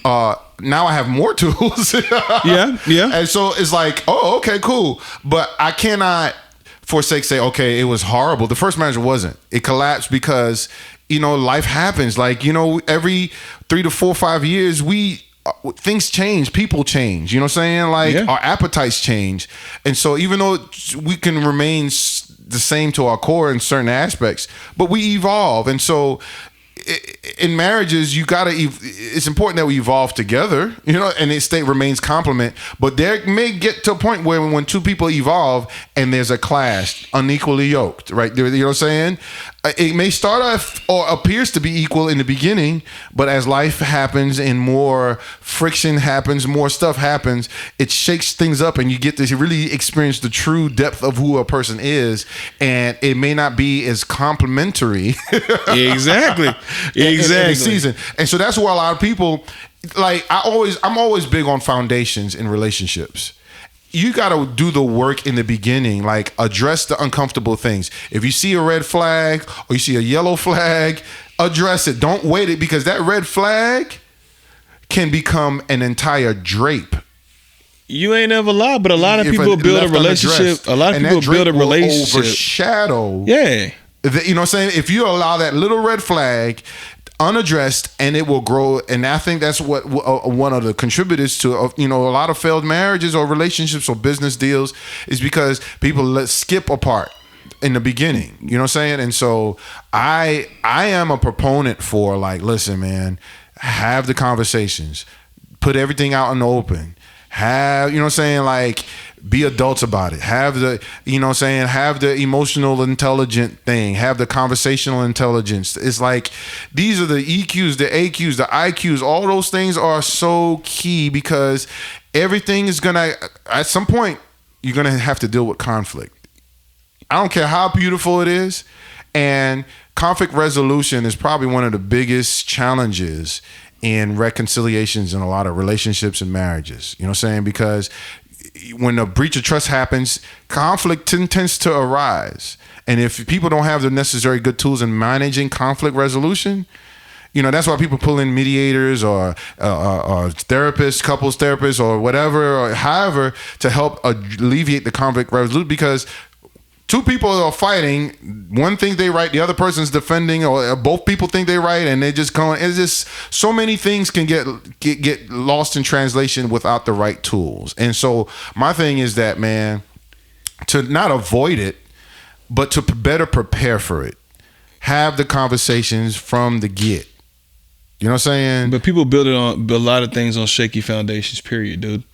Now I have more tools. Yeah. And so it's like, oh, okay, cool. But I cannot forsake say, okay, it was horrible. The first marriage wasn't. It collapsed because, life happens. Like, every 3 to 4, 5 years, we things change, people change, you know what I'm saying? Like Yeah. our appetites change. And so even though we can remain the same to our core in certain aspects, but we evolve. And so in marriages, you gotta. It's important that we evolve together, you know, and it remains complement. But there may get to a point where when two people evolve and there's a clash, unequally yoked, right? You know what I'm saying? It may start off or appears to be equal in the beginning, but as life happens and more friction happens, more stuff happens, it shakes things up, and you get to really experience the true depth of who a person is, and it may not be as complimentary. Exactly. in season. And so that's where a lot of people, like, I'm always big on foundations in relationships. You got to do the work in the beginning, like address the uncomfortable things. If you see a red flag or you see a yellow flag, address it. Don't wait it, because that red flag can become an entire drape. You ain't ever lied, but a lot of people build a relationship. A lot of people build a relationship. Overshadow. Yeah. You know what I'm saying? If you allow that little red flag unaddressed, and it will grow. And I think that's what one of the contributors to, you know, a lot of failed marriages or relationships or business deals is because people skip a part in the beginning. You know what I'm saying? And so I am a proponent for, like, listen, man, have the conversations, put everything out in the open. Have, you know what I'm saying, like, be adults about it. Have the, you know what I'm saying, have the emotional intelligent thing. Have the conversational intelligence. It's like, these are the EQs, the AQs, the IQs. All those things are so key, because everything is going to, at some point, you're going to have to deal with conflict. I don't care how beautiful it is. And conflict resolution is probably one of the biggest challenges in reconciliations in a lot of relationships and marriages. You know what I'm saying? Because when a breach of trust happens, conflict tends to arise. And if people don't have the necessary good tools in managing conflict resolution, you know, that's why people pull in mediators or therapists, couples therapists, or whatever, or however, to help alleviate the conflict resolution. Because two people are fighting, one thinks they right, the other person's defending, or both people think they right, and they just going. It's just so many things can get lost in translation without the right tools. And so my thing is that, man, to not avoid it, but to better prepare for it. Have the conversations from the get. You know what I'm saying? But people build a lot of things on shaky foundations, period, dude.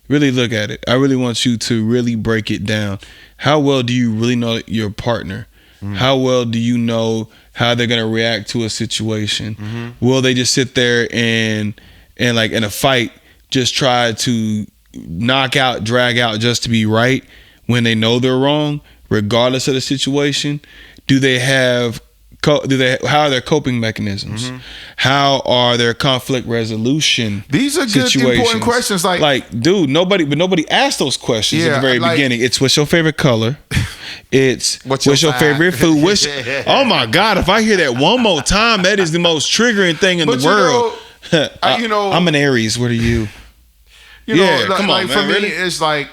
Really look at it. I really want you to really break it down. How well do you really know your partner? Mm-hmm. How well do you know how they're going to react to a situation? Mm-hmm. Will they just sit there and like in a fight just try to knock out, drag out just to be right when they know they're wrong, regardless of the situation? How are their coping mechanisms? Mm-hmm. How are their conflict resolution? These are good, important questions. Like, dude, nobody asked those questions at the very beginning. It's, what's your favorite color? It's what's your favorite food? Oh my God! If I hear that one more time, that is the most triggering thing in the world. I'm an Aries. What are you? You know, come on, man. For me, it's like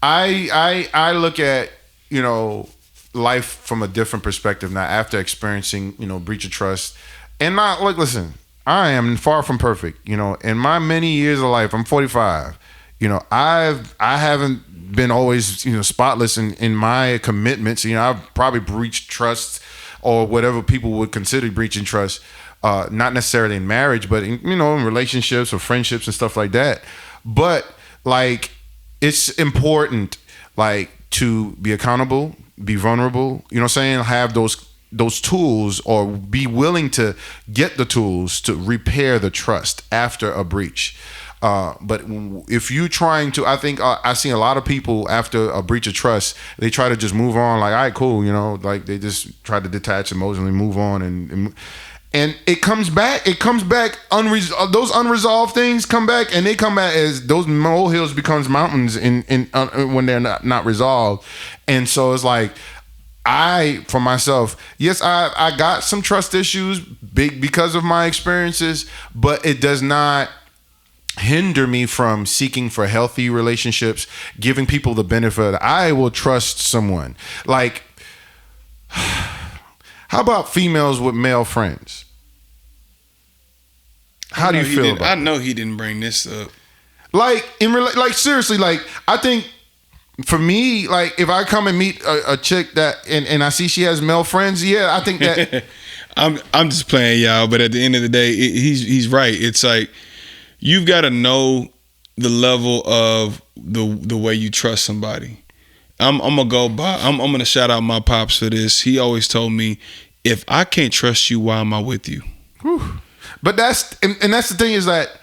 I look at, you know, life from a different perspective now after experiencing, you know, breach of trust. And not like, listen, I am far from perfect. You know, in my many years of life, I'm 45. You know, I haven't been always, you know, spotless in my commitments. You know, I've probably breached trust or whatever people would consider breaching trust, not necessarily in marriage, but in, you know, in relationships or friendships and stuff like that. But like, it's important, like, to be accountable, be vulnerable, you know what I'm saying? Have those tools, or be willing to get the tools to repair the trust after a breach. But if you're trying to, I think I've seen a lot of people after a breach of trust, they try to just move on, like, all right, cool, you know, like they just try to detach emotionally, move on, and it comes back. Those unresolved things come back, and they come back as those molehills becomes mountains when they're not resolved. And so it's like, for myself, yes, I got some trust issues big because of my experiences, but it does not hinder me from seeking for healthy relationships, giving people the benefit. I will trust someone. Like, how about females with male friends? How do you feel about it? I know he didn't bring this up. Like seriously, like I think for me, like if I come and meet a chick that and I see she has male friends, yeah, I think that I'm just playing, y'all. But at the end of the day, he's right. It's like you've got to know the level of the way you trust somebody. I'm gonna go by. I'm gonna shout out my pops for this. He always told me, if I can't trust you, why am I with you? Whew. But that's the thing is that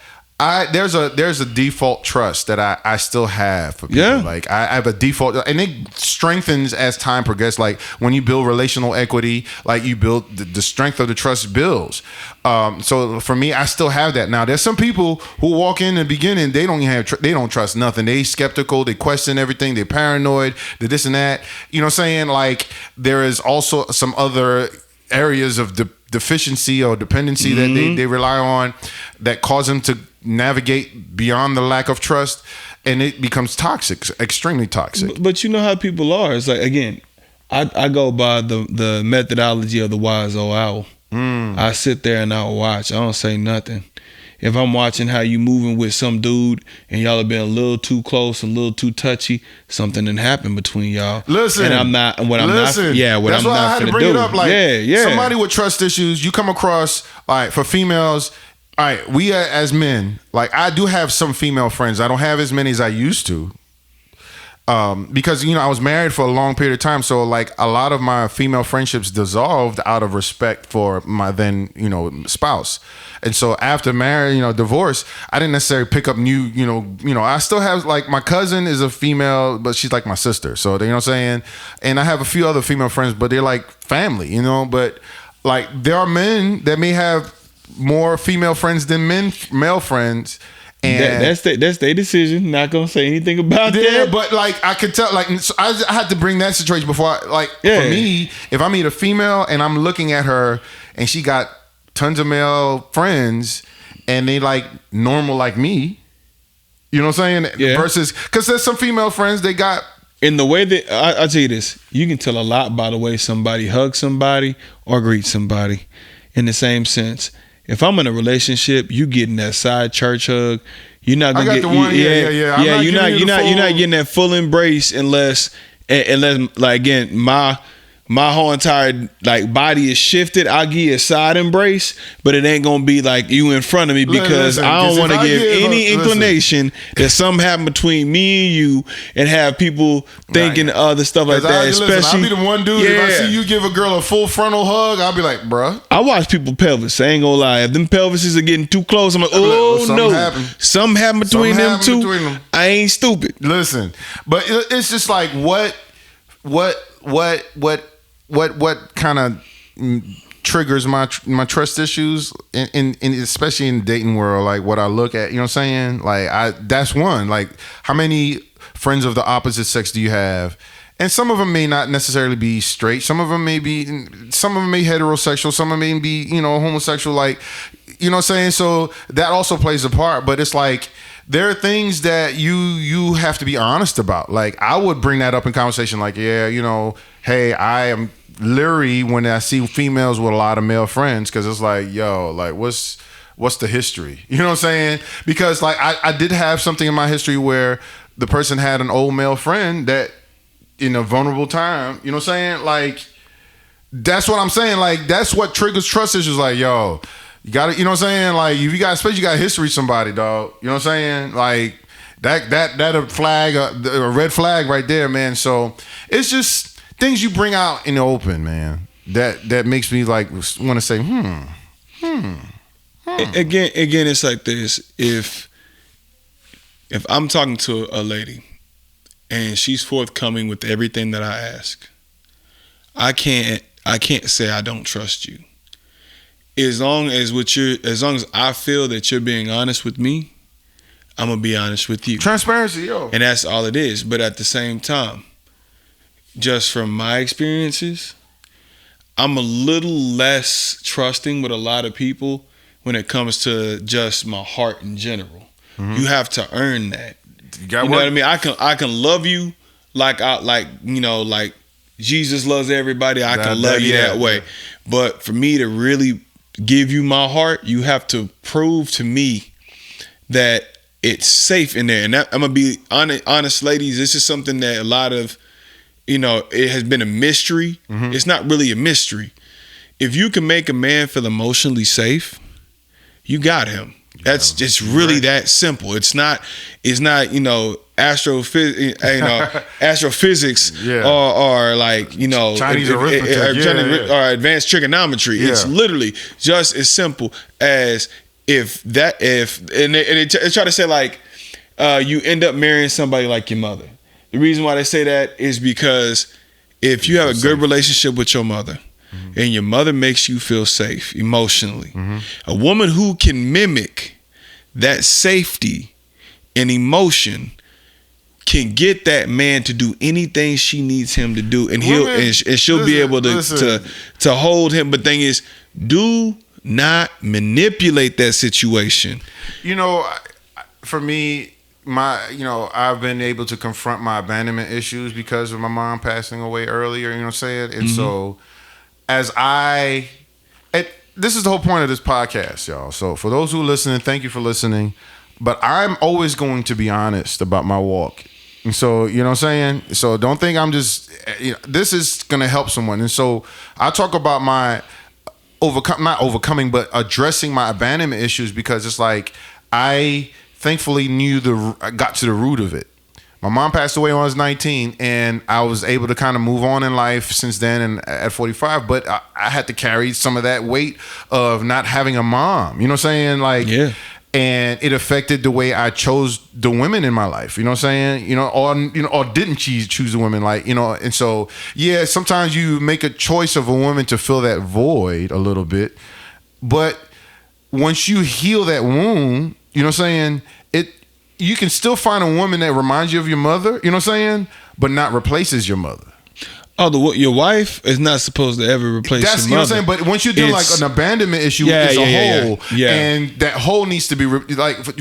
there's a default trust that I still have for people. Yeah. Like I have a default, and it strengthens as time progresses. Like when you build relational equity, like you build the strength of the trust builds. So for me, I still have that. Now there's some people who walk in the beginning, they don't trust nothing. They skeptical, they question everything, they're paranoid, they're this and that. You know what I'm saying? Like there is also some other areas of deficiency or dependency that they rely on that cause them to navigate beyond the lack of trust, and it becomes toxic, extremely toxic. But you know how people are. It's like, again, I go by the methodology of the wise old owl. I sit there and I watch. I don't say nothing. If I'm watching how you moving with some dude and y'all have been a little too close, a little too touchy, something didn't happen between y'all. Listen, and I'm not. What I'm not. Yeah, what that's I'm why not I had to bring do. it up. Like, yeah. Somebody with trust issues, you come across. All right, for females. All right, we as men, like I do have some female friends. I don't have as many as I used to. Because I was married for a long period of time, so like a lot of my female friendships dissolved out of respect for my then spouse, and so after marriage, divorce, I didn't necessarily pick up new, I still have like my cousin is a female, but she's like my sister, so you know what I'm saying, and I have a few other female friends, but they're like family, but like there are men that may have more female friends than male friends. And that's their decision. Not gonna say anything about that. Yeah, but like I could tell, like so I had to bring that situation before. For me, if I meet a female and I'm looking at her and she got tons of male friends and they like normal like me, you know what I'm saying? Yeah. Versus because there's some female friends they got. In the way that I'll tell you this, you can tell a lot by the way somebody hugs somebody or greets somebody. In the same sense. If I'm in a relationship, you getting that side church hug. You're not gonna get the one. Yeah. You're not getting that full embrace unless like again my whole entire like body is shifted. I'll give you a side embrace, but it ain't gonna be like you in front of me because I don't want to give any inclination that something happened between me and you and have people thinking other stuff like that. Especially, I'll be the one dude. If I see you give a girl a full frontal hug, I'll be like, bruh. I watch people pelvis. I ain't gonna lie. If them pelvises are getting too close, I'm like, oh no, something happened between them two. I ain't stupid. Listen, but it's just like what kind of triggers my trust issues in especially in the dating world, like what I look at, you know what I'm saying? Like that's one. Like how many friends of the opposite sex do you have? And some of them may not necessarily be straight. Some of them may be heterosexual. Some of them may be, homosexual, like, you know what I'm saying? So that also plays a part, but it's like there are things that you have to be honest about. Like I would bring that up in conversation, like, hey, I am leery when I see females with a lot of male friends, because it's like, yo, like what's the history? You know what I'm saying? Because like I did have something in my history where the person had an old male friend that in a vulnerable time, you know what I'm saying? Like that's what I'm saying. Like that's what triggers trust issues. Like, yo, you gotta, you know what I'm saying? Like if you got, especially you got history with somebody, dog. You know what I'm saying? Like that a flag, a red flag right there, man. So it's just things you bring out in the open, man. That makes me like want to say, Again, it's like this. If I'm talking to a lady and she's forthcoming with everything that I ask, I can't say I don't trust you. As long as I feel that you're being honest with me, I'm gonna be honest with you. Transparency, yo. And that's all it is. But at the same time, just from my experiences, I'm a little less trusting with a lot of people when it comes to just my heart in general. Mm-hmm. You have to earn that. You know what I mean? I can love you like Jesus loves everybody. I can love you that way. But for me to really give you my heart, you have to prove to me that it's safe in there. And I'm gonna be honest, ladies. This is something that a lot of, it has been a mystery. It's not really a mystery. If you can make a man feel emotionally safe, you got him. That's just really that simple. It's not astrophysics or like Chinese arithmetic or advanced trigonometry. Yeah. It's literally just as simple as they try to say like you end up marrying somebody like your mother. The reason why they say that is because if you have a good relationship with your mother, and your mother makes you feel safe emotionally, a woman who can mimic that safety and emotion can get that man to do anything she needs him to do, and she'll be able to hold him. But thing is, do not manipulate that situation. For me, I've been able to confront my abandonment issues because of my mom passing away earlier. You know what I'm saying? And so, this is the whole point of this podcast, y'all. So for those who are listening, thank you for listening. But I'm always going to be honest about my walk. And so, you know what I'm saying? So don't think I'm just, this is going to help someone. And so I talk about my not overcoming, but addressing my abandonment issues, because it's like I thankfully I got to the root of it. My mom passed away when I was 19, and I was able to kind of move on in life since then and at 45, but I had to carry some of that weight of not having a mom, you know what I'm saying? And it affected the way I chose the women in my life, you know what I'm saying? Or didn't choose the women, and so, sometimes you make a choice of a woman to fill that void a little bit, but once you heal that wound, you know what I'm saying, you can still find a woman that reminds you of your mother, you know what I'm saying, but not replaces your mother. Oh, your wife is not supposed to ever replace your mother. You know what I'm saying? But once you're doing like an abandonment issue, it's a hole. And that hole needs to be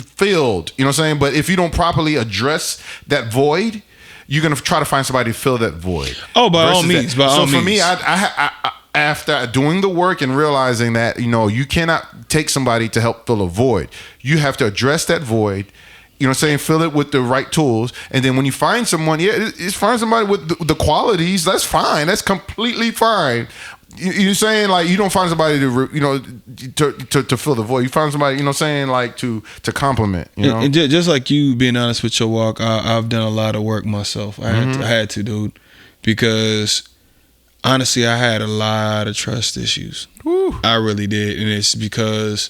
filled. You know what I'm saying? But if you don't properly address that void, you're going to try to find somebody to fill that void. Oh, by all means. So for me, I after doing the work and realizing that, you cannot take somebody to help fill a void. You have to address that void. You know what I'm saying? Fill it with the right tools. And then when you find someone, find somebody with the qualities. That's fine. That's completely fine. You're saying like you don't find somebody to fill the void. You find somebody, you know what I'm saying, like to complement, And just like you being honest with your walk, I've done a lot of work myself. I had to, dude, because honestly, I had a lot of trust issues. Woo. I really did. And it's because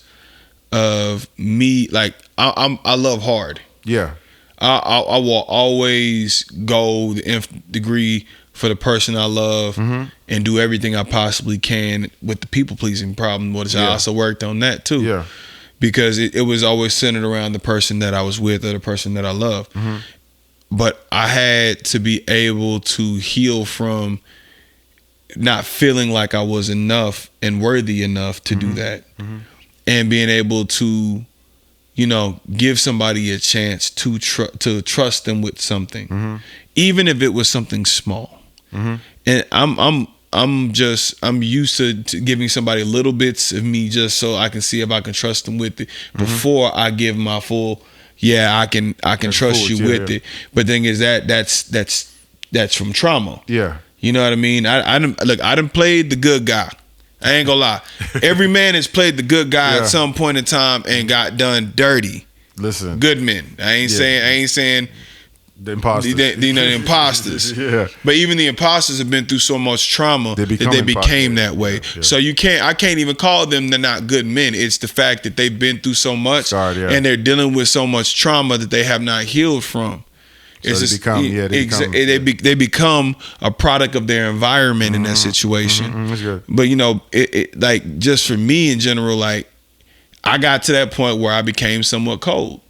of me, like I love hard. Yeah. I will always go the nth degree for the person I love and do everything I possibly can with the people pleasing problem, which I also worked on that too. Yeah. Because it was always centered around the person that I was with or the person that I love. But I had to be able to heal from not feeling like I was enough and worthy enough to do that. And being able to, give somebody a chance to trust them with something, even if it was something small. And I'm used to giving somebody little bits of me just so I can see if I can trust them with it before I give my full. I can trust you with it. But the thing is that's from trauma. Yeah, you know what I mean. I done played the good guy. I ain't gonna lie. Every man has played the good guy at some point in time and got done dirty. Listen, good men. I ain't saying the imposters. The imposters. But even the imposters have been through so much trauma that they became that way. So I can't even call them they're not good men. It's the fact that they've been through so much and they're dealing with so much trauma that they have not healed from. They become a product of their environment in that situation. That's good. But it like just for me in general, like I got to that point where I became somewhat cold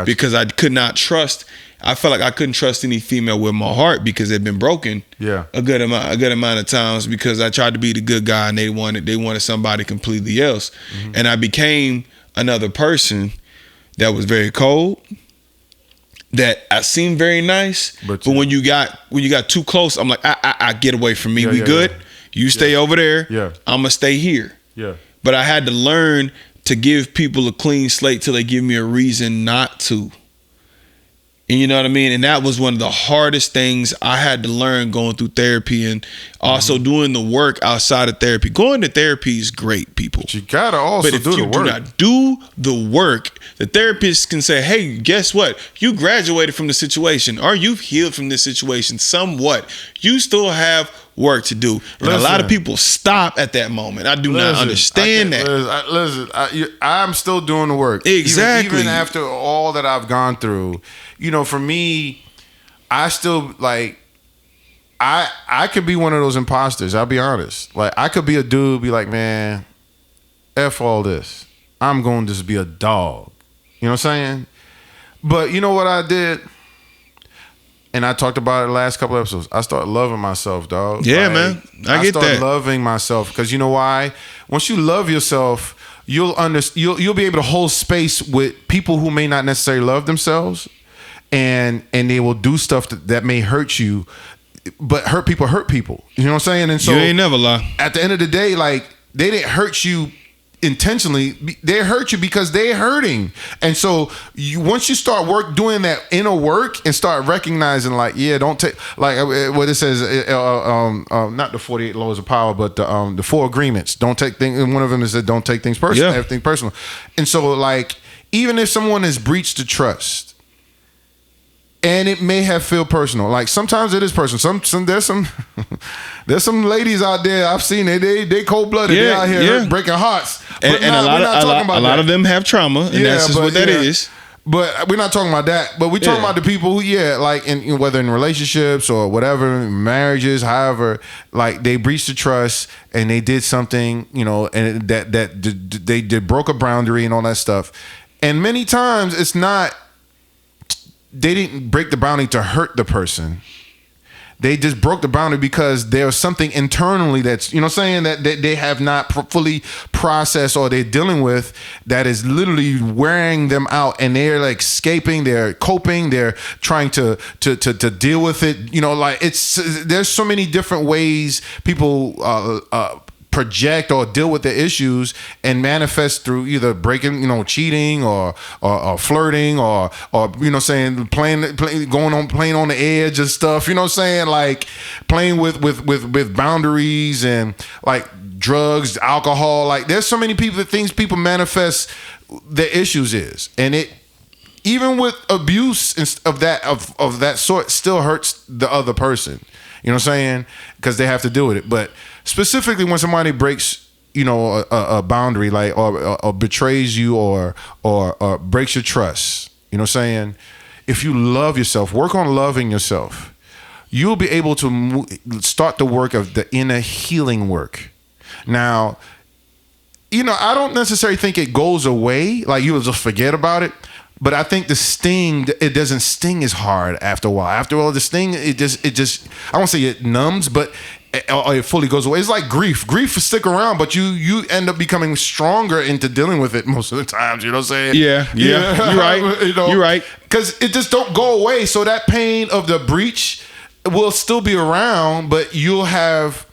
because I could not trust. I felt like I couldn't trust any female with my heart because they'd been broken a good amount of times because I tried to be the good guy and they wanted somebody completely else, and I became another person that was very cold. That I seemed very nice, but when you got too close, I'm like, I get away from me. We good. You stay over there. I'm gonna stay here. but I had to learn to give people a clean slate till they give me a reason not to. And you know what I mean? And that was one of the hardest things I had to learn going through therapy, and also doing the work outside of therapy. Going to therapy is great, people. But you gotta also do the work. But if you do not do the work, the therapist can say, hey, guess what? You graduated from the situation, or you've healed from this situation somewhat. You still have work to do. And a lot of people stop at that moment. I do not understand that. I'm still doing the work. Exactly. Even after all that I've gone through, you know, for me, I still like, I could be one of those imposters. I'll be honest. Like, I could be a dude, be like, man, F all this. I'm going to just be a dog. You know what I'm saying? But you know what I did? And I talked about it the last couple episodes. I started loving myself, dog. Yeah, man. I get that. I started loving myself because you know why? Once you love yourself, you'll be able to hold space with people who may not necessarily love themselves, and they will do stuff that may hurt you, but hurt people. You know what I'm saying? And so you ain't never lie. At the end of the day, like, they didn't hurt you intentionally. They hurt you because they're hurting. And so once you start doing that inner work and start recognizing, like, yeah, don't take, like what it says, not the 48 laws of power, but the 4 agreements. Don't take things. And one of them is that don't take things personal. Yeah. Everything personal. And so, like, even if someone has breached the trust, and it may have feel personal. Like, sometimes it is personal. There's some ladies out there I've seen. They cold blooded. They're out here breaking hearts. And a lot of them have trauma, and that's just what that is. But we're not talking about that. But we're talking about the people who, like, whether in relationships or whatever, marriages, however, like, they breached the trust and they did something, you know, and that they broke a boundary and all that stuff. And many times it's not. They didn't break the boundary to hurt the person. They just broke the boundary because there's something internally that's, you know what I'm saying, that they have not fully processed or they're dealing with, that is literally wearing them out, and they're like escaping, they're coping, they're trying to deal with it. You know, like, there's so many different ways people project or deal with the issues and manifest through either breaking, you know, cheating or flirting or you know, saying playing on the edge and stuff, you know what I'm saying, like playing with boundaries and like drugs, alcohol. Like, there's so many things people manifest their issues is, and it, even with abuse of that sort, still hurts the other person. You know what I'm saying? Because they have to deal with it. But specifically when somebody breaks, you know, a boundary, like, or betrays you or breaks your trust, you know what I'm saying? If you love yourself, work on loving yourself, you'll be able to start the work of the inner healing work. Now, you know, I don't necessarily think it goes away, like you'll just forget about it. But I think the sting, it doesn't sting as hard after a while. After all, the sting, it just I won't say it numbs, but it fully goes away. It's like grief. Grief will stick around, but you end up becoming stronger into dealing with it most of the times. You know what I'm saying? Yeah. You're right. You know, you're right. Because it just don't go away. So that pain of the breach will still be around, but you'll have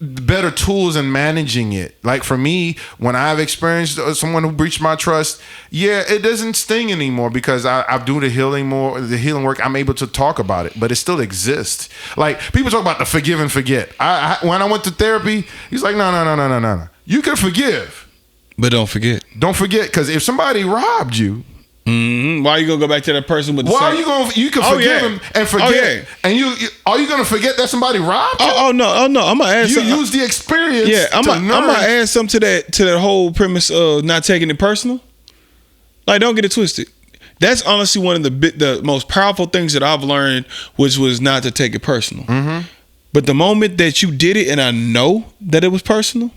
better tools in managing it. Like, for me, when I've experienced someone who breached my trust, it doesn't sting anymore because I do the healing work. I'm able to talk about it, but it still exists. Like, people talk about the forgive and forget. When I went to therapy, he's like, no. You can forgive, but don't forget. Don't forget, because if somebody robbed you, why are you gonna go back to that person with the why same? are you going? You can forgive him and forget. And you are you gonna forget that somebody robbed you? No. I'm gonna add. You use the experience. Yeah, I'm gonna add something to that whole premise of not taking it personal. Like, don't get it twisted. That's honestly one of the most powerful things that I've learned, which was not to take it personal. Mm-hmm. But the moment that you did it, and I know that it was personal,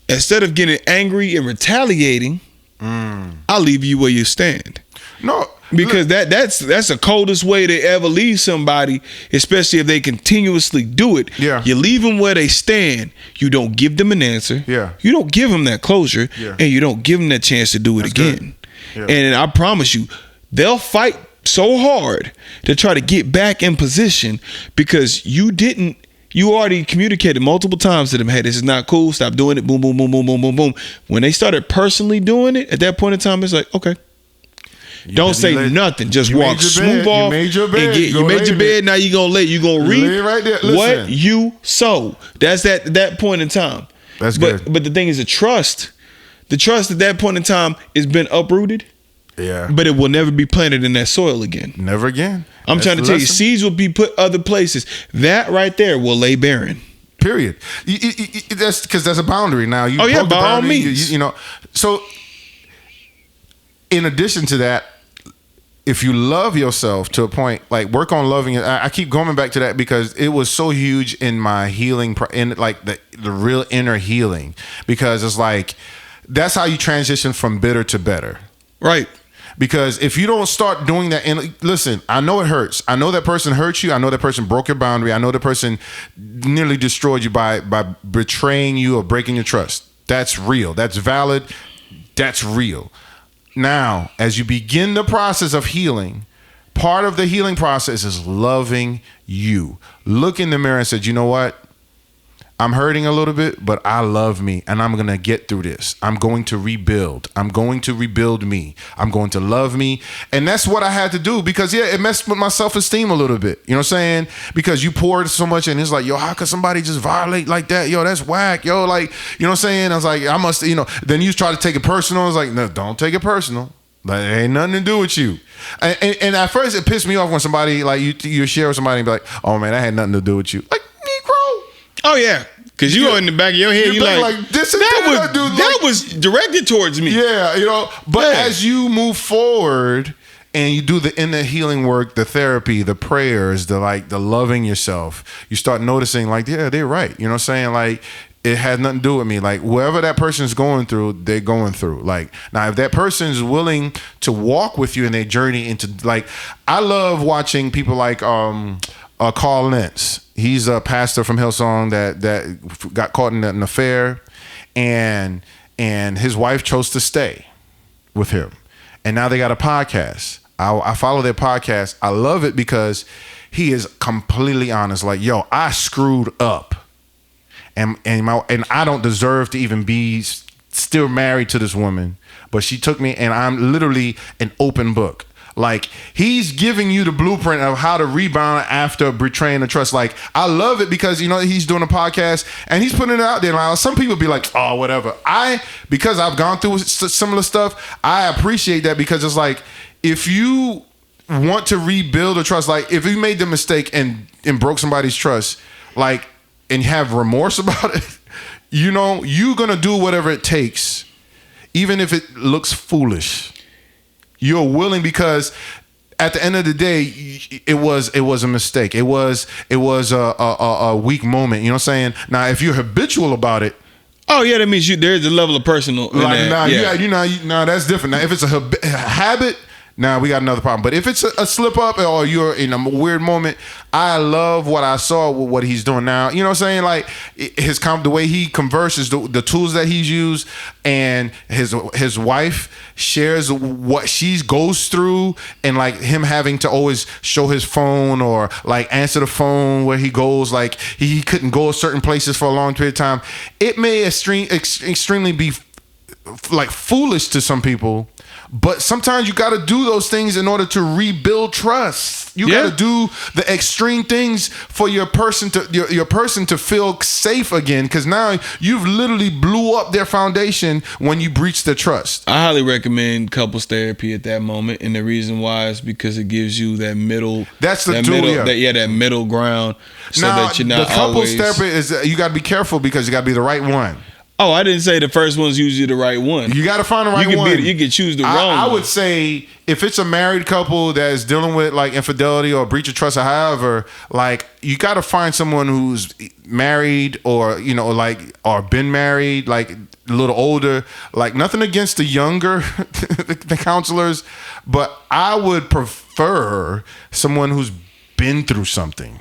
instead of getting angry and retaliating, I'll leave you where you stand. No, because that's the coldest way to ever leave somebody, especially if they continuously do it. Yeah, you leave them where they stand. You don't give them an answer. Yeah, you don't give them that closure. Yeah, and you don't give them that chance to do it again. Yeah. And I promise you, they'll fight so hard to try to get back in position because you didn't You already communicated multiple times to them, hey, this is not cool. Stop doing it. Boom, boom, boom, boom, boom, boom, boom. When they started personally doing it, at that point in time, it's like, okay. Don't say nothing. Just walk smooth off. You made your bed. You made your bed. Now you're gonna reap right there. what you sow. That's that point in time. That's good. But the thing is, the trust at that point in time has been uprooted. Yeah. But it will never be planted in that soil again. Never again. I'm trying to tell you, seeds will be put other places. That right there will lay barren. Period. That's because there's a boundary now. Oh yeah, by all means. You know. So, in addition to that, if you love yourself to a point, like work on loving it. I keep going back to that because it was so huge in my healing, in like the real inner healing. Because it's like that's how you transition from bitter to better. Right. Because if you don't start doing that, and listen, I know it hurts. I know that person hurt you. I know that person broke your boundary. I know that person nearly destroyed you by betraying you or breaking your trust. That's real. That's valid. That's real. Now, as you begin the process of healing, part of the healing process is loving you. Look in the mirror and say, you know what? I'm hurting a little bit, but I love me and I'm going to get through this. I'm going to rebuild. I'm going to rebuild me. I'm going to love me. And that's what I had to do because, yeah, it messed with my self-esteem a little bit. You know what I'm saying? Because you poured so much and it's like, yo, how could somebody just violate like that? Yo, that's whack. Yo, like, you know what I'm saying? I was like, I must, you know, then you try to take it personal. I was like, no, don't take it personal. Like, it ain't nothing to do with you. And at first it pissed me off when somebody, like, you share with somebody and be like, oh, man, that had nothing to do with you. Like, Negro. Oh, yeah. Because you in the back of your head, you like that was directed towards me. Yeah, you know. But as you move forward and you do the inner healing work, the therapy, the prayers, the loving yourself, you start noticing like, yeah, they're right. You know what I'm saying? Like, it has nothing to do with me. Like, whoever that person's going through, they're going through. Like, now, if that person's willing to walk with you in their journey into, like, I love watching people like Carl Lentz. He's a pastor from Hillsong that got caught in an affair, and his wife chose to stay with him. And now they got a podcast. I follow their podcast. I love it because he is completely honest. Like, yo, I screwed up. And I don't deserve to even be still married to this woman. But she took me, and I'm literally an open book. Like, he's giving you the blueprint of how to rebound after betraying the trust. Like, I love it because, you know, he's doing a podcast and he's putting it out there. Now, some people be like, oh, whatever. Because I've gone through similar stuff, I appreciate that because it's like, if you want to rebuild a trust, like if you made the mistake and broke somebody's trust, like, and have remorse about it, you know, you're going to do whatever it takes, even if it looks foolish. You're willing because at the end of the day, it was a mistake. It was a weak moment. You know what I'm saying? Now, if you're habitual about it, oh yeah, that means there's a level of personal. Like, nah, that's different. Now, if it's a habit, now we got another problem. But if it's a slip up or you're in a weird moment, I love what I saw with what he's doing now. You know what I'm saying? Like the way he converses, the tools that he's used, and his wife shares what she goes through, and like him having to always show his phone or like answer the phone where he goes. Like he couldn't go certain places for a long period of time. It may extremely be like foolish to some people. But sometimes you got to do those things in order to rebuild trust. You got to do the extreme things for your person to feel safe again. Because now you've literally blew up their foundation when you breach their trust. I highly recommend couples therapy at that moment, and the reason why is because it gives you that middle. That's the tool. That middle ground, so now, that you're not the couples always. Therapy is you got to be careful because you got to be the right one. Oh, I didn't say the first one's usually the right one. You got to find the right one. You can choose the wrong one. I would say if it's a married couple that's dealing with like infidelity or breach of trust or however, like you got to find someone who's married or, you know, like, or been married, like a little older. Like nothing against the younger, the counselors, but I would prefer someone who's been through something.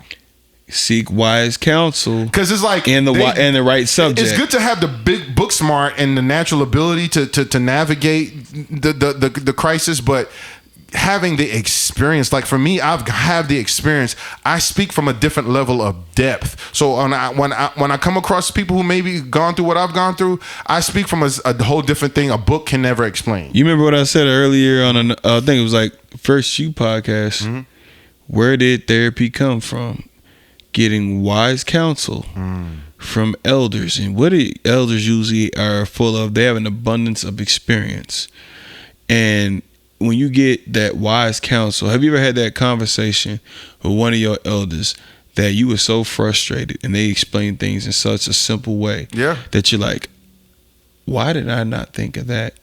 Seek wise counsel, because it's like and the right subject. It's good to have the big book smart and the natural ability to navigate the crisis, but having the experience. Like for me, I've had the experience. I speak from a different level of depth. So when I come across people who maybe gone through what I've gone through, I speak from a whole different thing a book can never explain. You remember what I said earlier on? I think it was like First You podcast. Mm-hmm. Where did therapy come from? Getting wise counsel from elders. And what elders usually are full of, they have an abundance of experience. And when you get that wise counsel, have you ever had that conversation with one of your elders that you were so frustrated and they explained things in such a simple way that you're like, why did I not think of that?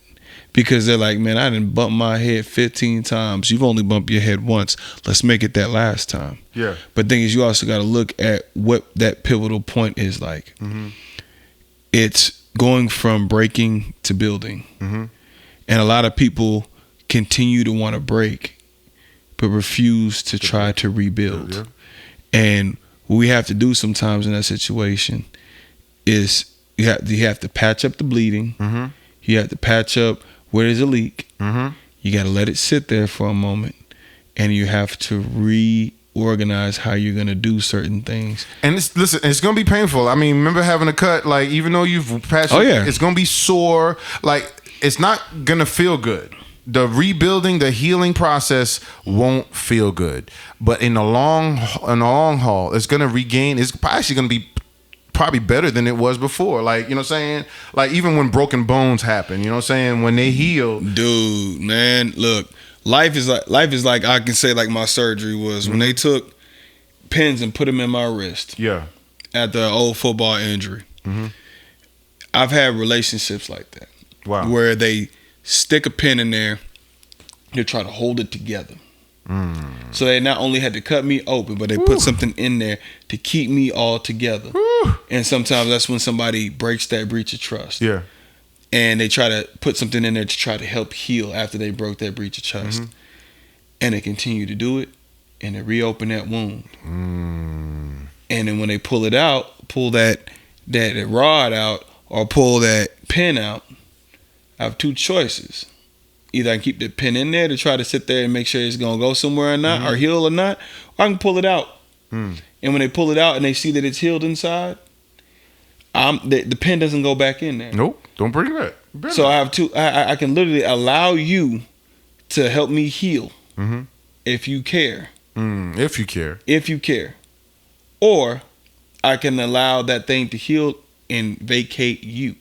Because they're like, man, I didn't bump my head 15 times. You've only bumped your head once. Let's make it that last time. Yeah. But the thing is, you also got to look at what that pivotal point is like. Mm-hmm. It's going from breaking to building. Mm-hmm. And a lot of people continue to want to break, but refuse to try to rebuild. Yeah. And what we have to do sometimes in that situation is you have to patch up the bleeding. Mm-hmm. You have to patch up where there's a leak. Mm-hmm. You got to let it sit there for a moment, and you have to reorganize how you're going to do certain things. And it's going to be painful. I mean, remember having a cut, like even though you've patched it's going to be sore. Like it's not going to feel good. The rebuilding, the healing process won't feel good, but in the long haul, it's going to regain. It's actually going to be probably better than it was before. Like, you know what I'm saying? Like even when broken bones happen, you know what I'm saying? When they heal. Dude, man, look, life is like I can say like my surgery was when they took pins and put them in my wrist. Yeah. At the old football injury. Mm-hmm. I've had relationships like that. Wow. Where they stick a pin in there, they try to hold it together. So they not only had to cut me open, but they put something in there to keep me all together. And sometimes that's when somebody breaks that breach of trust. Yeah. And they try to put something in there to try to help heal after they broke that breach of trust. Mm-hmm. And they continue to do it, and they reopen that wound. And then when they pull it out, pull that rod out or pull that pin out, I have two choices. Either I can keep the pin in there to try to sit there and make sure it's going to go somewhere or not, or heal or not, or I can pull it out. And when they pull it out and they see that it's healed inside, the pin doesn't go back in there. Nope, don't bring it back. So I have two. I can literally allow you to help me heal if you care. If you care. If you care. Or I can allow that thing to heal and vacate you.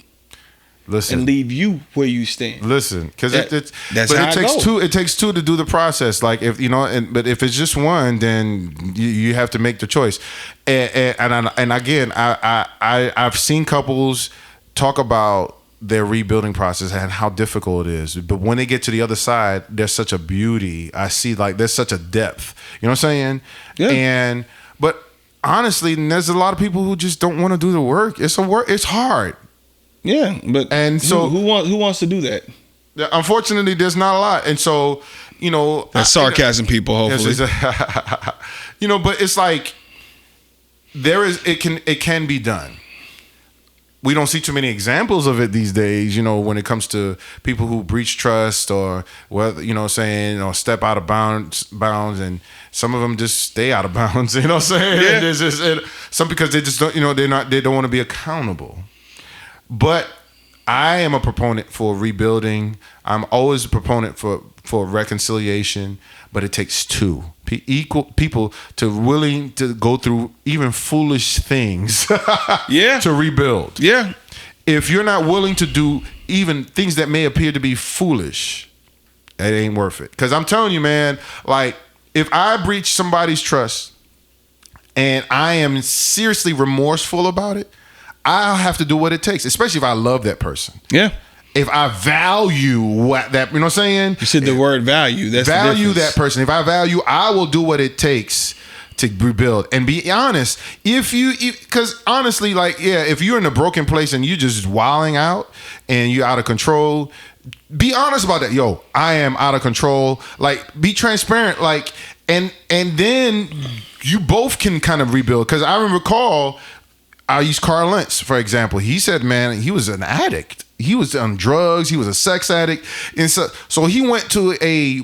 Listen, and leave you where you stand. Listen, because that's but how it takes two. It takes two to do the process. Like if you know, but if it's just one, then you have to make the choice. And again, I've seen couples talk about their rebuilding process and how difficult it is. But when they get to the other side, there's such a beauty. I see like there's such a depth. You know what I'm saying? Yeah. But honestly, there's a lot of people who just don't want to do the work. It's hard. Yeah, but and so who wants to do that? Unfortunately, there's not a lot, and so you know that's sarcasm, people. Hopefully, you know, but it's like it can be done. We don't see too many examples of it these days, you know, when it comes to people who breach trust or whether, you know, saying or step out of bounds, and some of them just stay out of bounds. You know what I'm saying? Yeah. There's just some because they just don't, you know, they don't want to be accountable. But I am a proponent for rebuilding. I'm always a proponent for reconciliation, but it takes two equal people to willing to go through even foolish things to rebuild. Yeah. If you're not willing to do even things that may appear to be foolish, it ain't worth it. Because I'm telling you, man, like if I breach somebody's trust and I am seriously remorseful about it, I'll have to do what it takes, especially if I love that person. Yeah. If I value what that, you know what I'm saying? You said the word value. That's value that person. If I value, I will do what it takes to rebuild. And be honest, because honestly, like, yeah, if you're in a broken place and you're just wilding out and you're out of control, be honest about that. Yo, I am out of control. Like, be transparent. Like, and then you both can kind of rebuild. Because I recall, I use Carl Lentz, for example. He said, man, he was an addict. he was on drugs. He was a sex addict, and so he went to a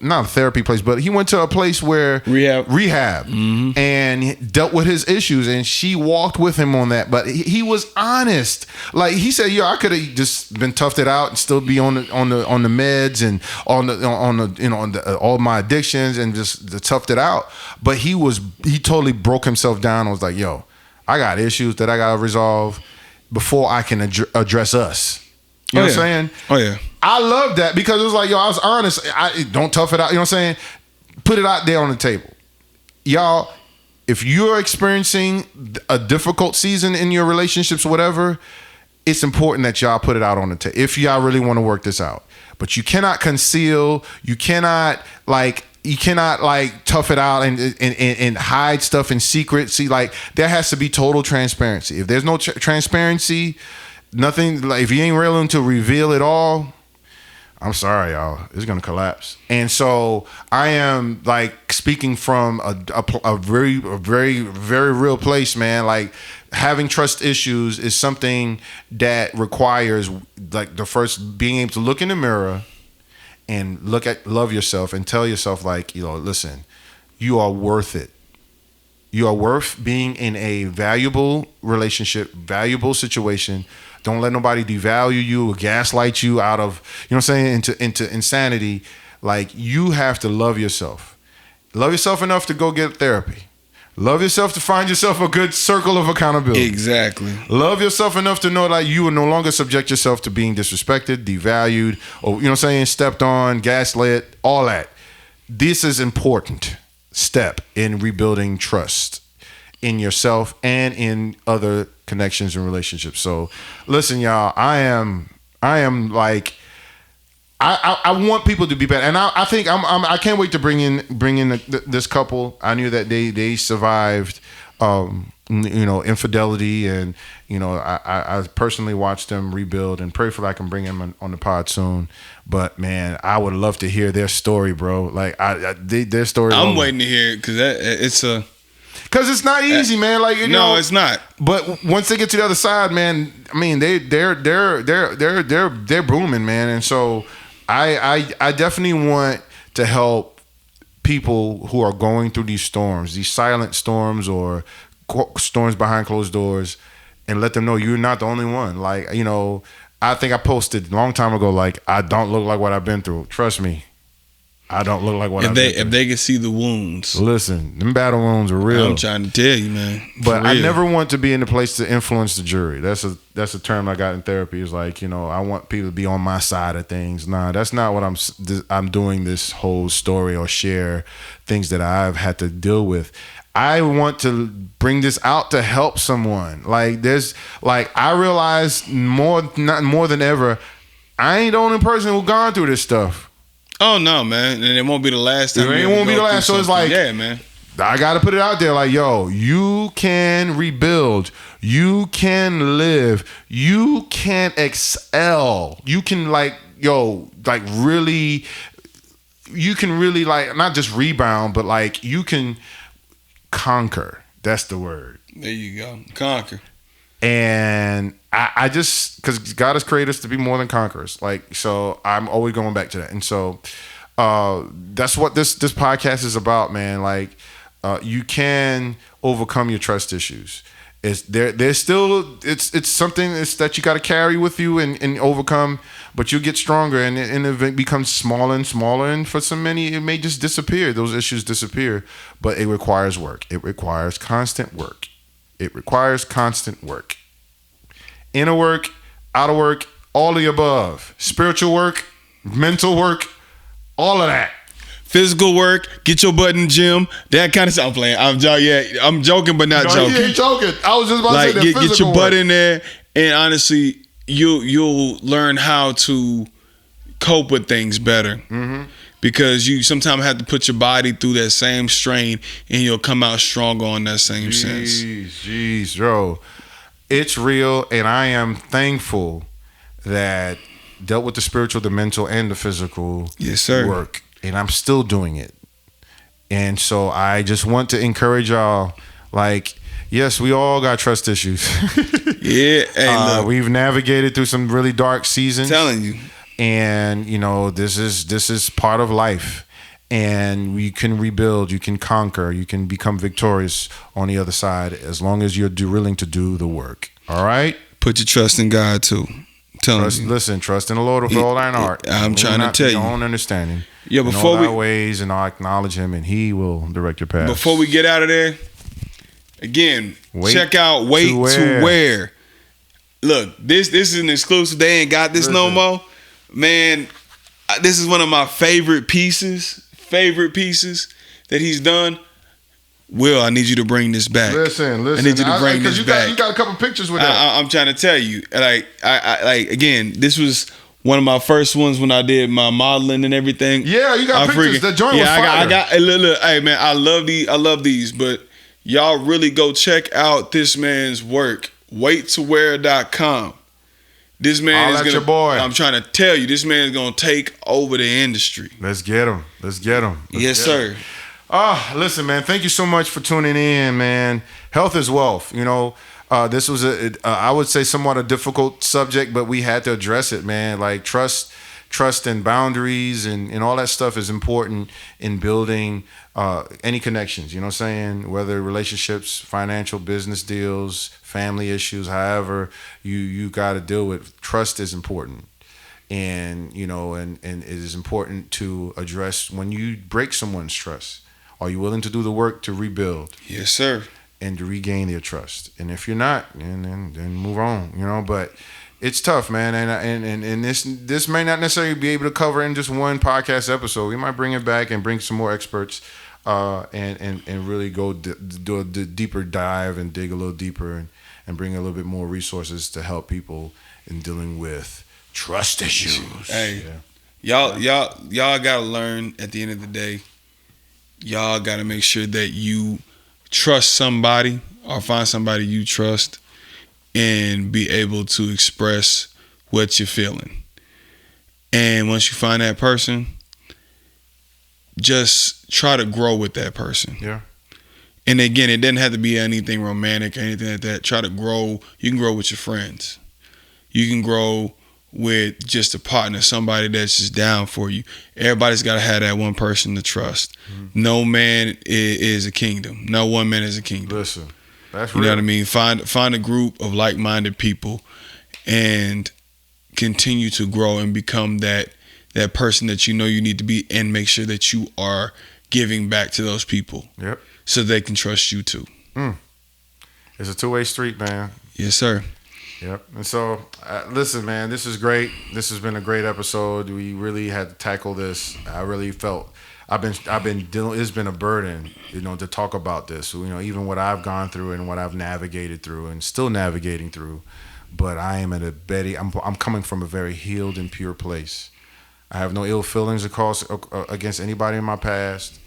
not a therapy place, but he went to a place where rehab, and dealt with his issues. And she walked with him on that. But he was honest. Like he said, "Yo, I could have just been toughed it out and still be on the meds and on the all my addictions and just toughed it out." But he totally broke himself down and was like, "Yo, I got issues that I gotta resolve before I can address us." You know what I'm saying? Oh yeah. I love that because it was like, yo, I was honest. Don't tough it out. You know what I'm saying? Put it out there on the table. Y'all, if you're experiencing a difficult season in your relationships or whatever, it's important that y'all put it out on the table if y'all really want to work this out. But you cannot conceal. You cannot tough it out and hide stuff in secret. See, like there has to be total transparency. If there's no transparency, nothing, like if you ain't willing to reveal it all, I'm sorry, y'all, it's gonna collapse. And so I am like speaking from a very real place, man. Like having trust issues is something that requires like the first being able to look in the mirror and love yourself and tell yourself like, listen, you are worth it. You are worth being in a valuable relationship, valuable situation. Don't let nobody devalue you or gaslight you out of, you know what I'm saying, into insanity. Like you have to love yourself. Love yourself enough to go get therapy. Love yourself to find yourself a good circle of accountability. Exactly. Love yourself enough to know that you will no longer subject yourself to being disrespected, devalued, or, you know what I'm saying, stepped on, gaslit, all that. This is important step in rebuilding trust in yourself and in other connections and relationships. So listen, y'all, I am like, I want people to be better, and I think I can't wait to bring in this couple. I knew that they survived, infidelity, and I personally watched them rebuild, and pray for that I can bring them on the pod soon. But man, I would love to hear their story, bro. Like their story. I'm waiting to hear it because it's not easy, man. Like it's not. But once they get to the other side, man, I mean they're booming, man. And so I definitely want to help people who are going through these storms, these silent storms or storms behind closed doors, and let them know you're not the only one. Like I think I posted a long time ago, like I don't look like what I've been through. Trust me. I don't look like what I've been through. If they can see the wounds. Listen, them battle wounds are real. I'm trying to tell you, man. But I never want to be in the place to influence the jury. That's a term I got in therapy. It's like, I want people to be on my side of things. Nah, that's not what I'm doing this whole story or share things that I've had to deal with. I want to bring this out to help someone. Like I realize more than ever, I ain't the only person who's gone through this stuff. Oh no, man, and it won't be the last time. It won't be the last. So it's like, yeah, man, I got to put it out there. Like, yo, you can rebuild. You can live. You can excel. You can really. You can really not just rebound, but like you can conquer. That's the word. There you go, conquer. And I just, because God has created us to be more than conquerors. Like, so I'm always going back to that. And so that's what this podcast is about, man. Like, you can overcome your trust issues. There's still it's something that you got to carry with you and overcome, but you get stronger and it becomes smaller and smaller. And for so many, it may just disappear. Those issues disappear, but it requires work. It requires constant work. Inner work, outer work, all of the above. Spiritual work, mental work, all of that. Physical work, get your butt in the gym, that kind of stuff. I'm playing. I'm joking, but not joking. You ain't joking. I was just about to say that. Get your butt in there, and honestly, you'll learn how to cope with things better. Mm-hmm. Because you sometimes have to put your body through that same strain, and you'll come out stronger on that same sense. Jeez, bro. It's real, and I am thankful that dealt with the spiritual, the mental, and the physical work. And I'm still doing it. And so I just want to encourage y'all, like, yes, we all got trust issues. Yeah, hey, look, We've navigated through some really dark seasons. I'm telling you. And this is part of life, and you can rebuild, you can conquer, you can become victorious on the other side as long as you're willing to do the work. All right, put your trust in God too. Listen, trust in the Lord with all thine heart. I'm trying to tell you, your own understanding. Yeah, before we ways and I'll acknowledge Him, and He will direct your path. Before we get out of there, again, check out Wait to Wear. Look, this is an exclusive. They ain't got this no more. Man, this is one of my favorite pieces that he's done. Will, I need you to bring this back. Listen. I need you to bring this back. You got a couple pictures with that. I'm trying to tell you. Like, I again, this was one of my first ones when I did my modeling and everything. Yeah, you got pictures. The joint was fire. I got. Look, hey man, I love these. But y'all really go check out this man's work. WaitToWear.com. This man is gonna. Your boy. I'm trying to tell you, this man's gonna take over the industry. Let's get him. Yes, sir. Listen, man. Thank you so much for tuning in, man. Health is wealth. This was I would say somewhat a difficult subject, but we had to address it, man. Like trust and boundaries and all that stuff is important in building any connections. You know what I'm saying? Whether relationships, financial, business deals, family issues, however you got to deal with. Trust is important. And and it is important to address when you break someone's trust. Are you willing to do the work to rebuild? Yes, sir. And to regain their trust. And if you're not, then move on. But it's tough, man. And this may not necessarily be able to cover in just one podcast episode. We might bring it back and bring some more experts and really go do a deeper dive and dig a little deeper and bring a little bit more resources to help people in dealing with trust issues. Hey, y'all gotta learn at the end of the day. Y'all gotta make sure that you trust somebody or find somebody you trust and be able to express what you're feeling. And once you find that person, just try to grow with that person. Yeah. And again, it doesn't have to be anything romantic or anything like that. Try to grow. You can grow with your friends. You can grow with just a partner, somebody that's just down for you. Everybody's got to have that one person to trust. Mm-hmm. No man is a kingdom. No one man is a kingdom. Listen, that's real. You know what I mean? Find a group of like-minded people and continue to grow and become that person that you know you need to be, and make sure that you are giving back to those people. Yep. So they can trust you too. It's a two-way street, man. Yes, sir. Yep. And so, listen, man, this is great. This has been a great episode. We really had to tackle this. I really felt I've been dealing. It's been a burden, to talk about this. Even what I've gone through and what I've navigated through and still navigating through. But I am I'm coming from a very healed and pure place. I have no ill feelings against anybody in my past.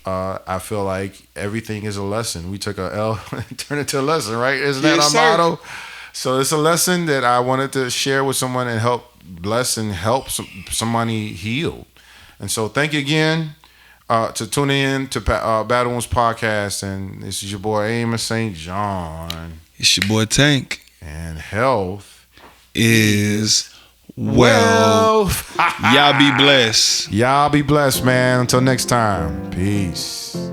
I feel like everything is a lesson. We took a L and turned it to a lesson, right? Isn't that our motto? So it's a lesson that I wanted to share with someone and help bless and help somebody heal. And so thank you again to tune in to Battle Wounds Podcast. And this is your boy Amos St. John. It's your boy Tank. And health is wealth. Y'all be blessed. Y'all be blessed, man. Until next time. Peace.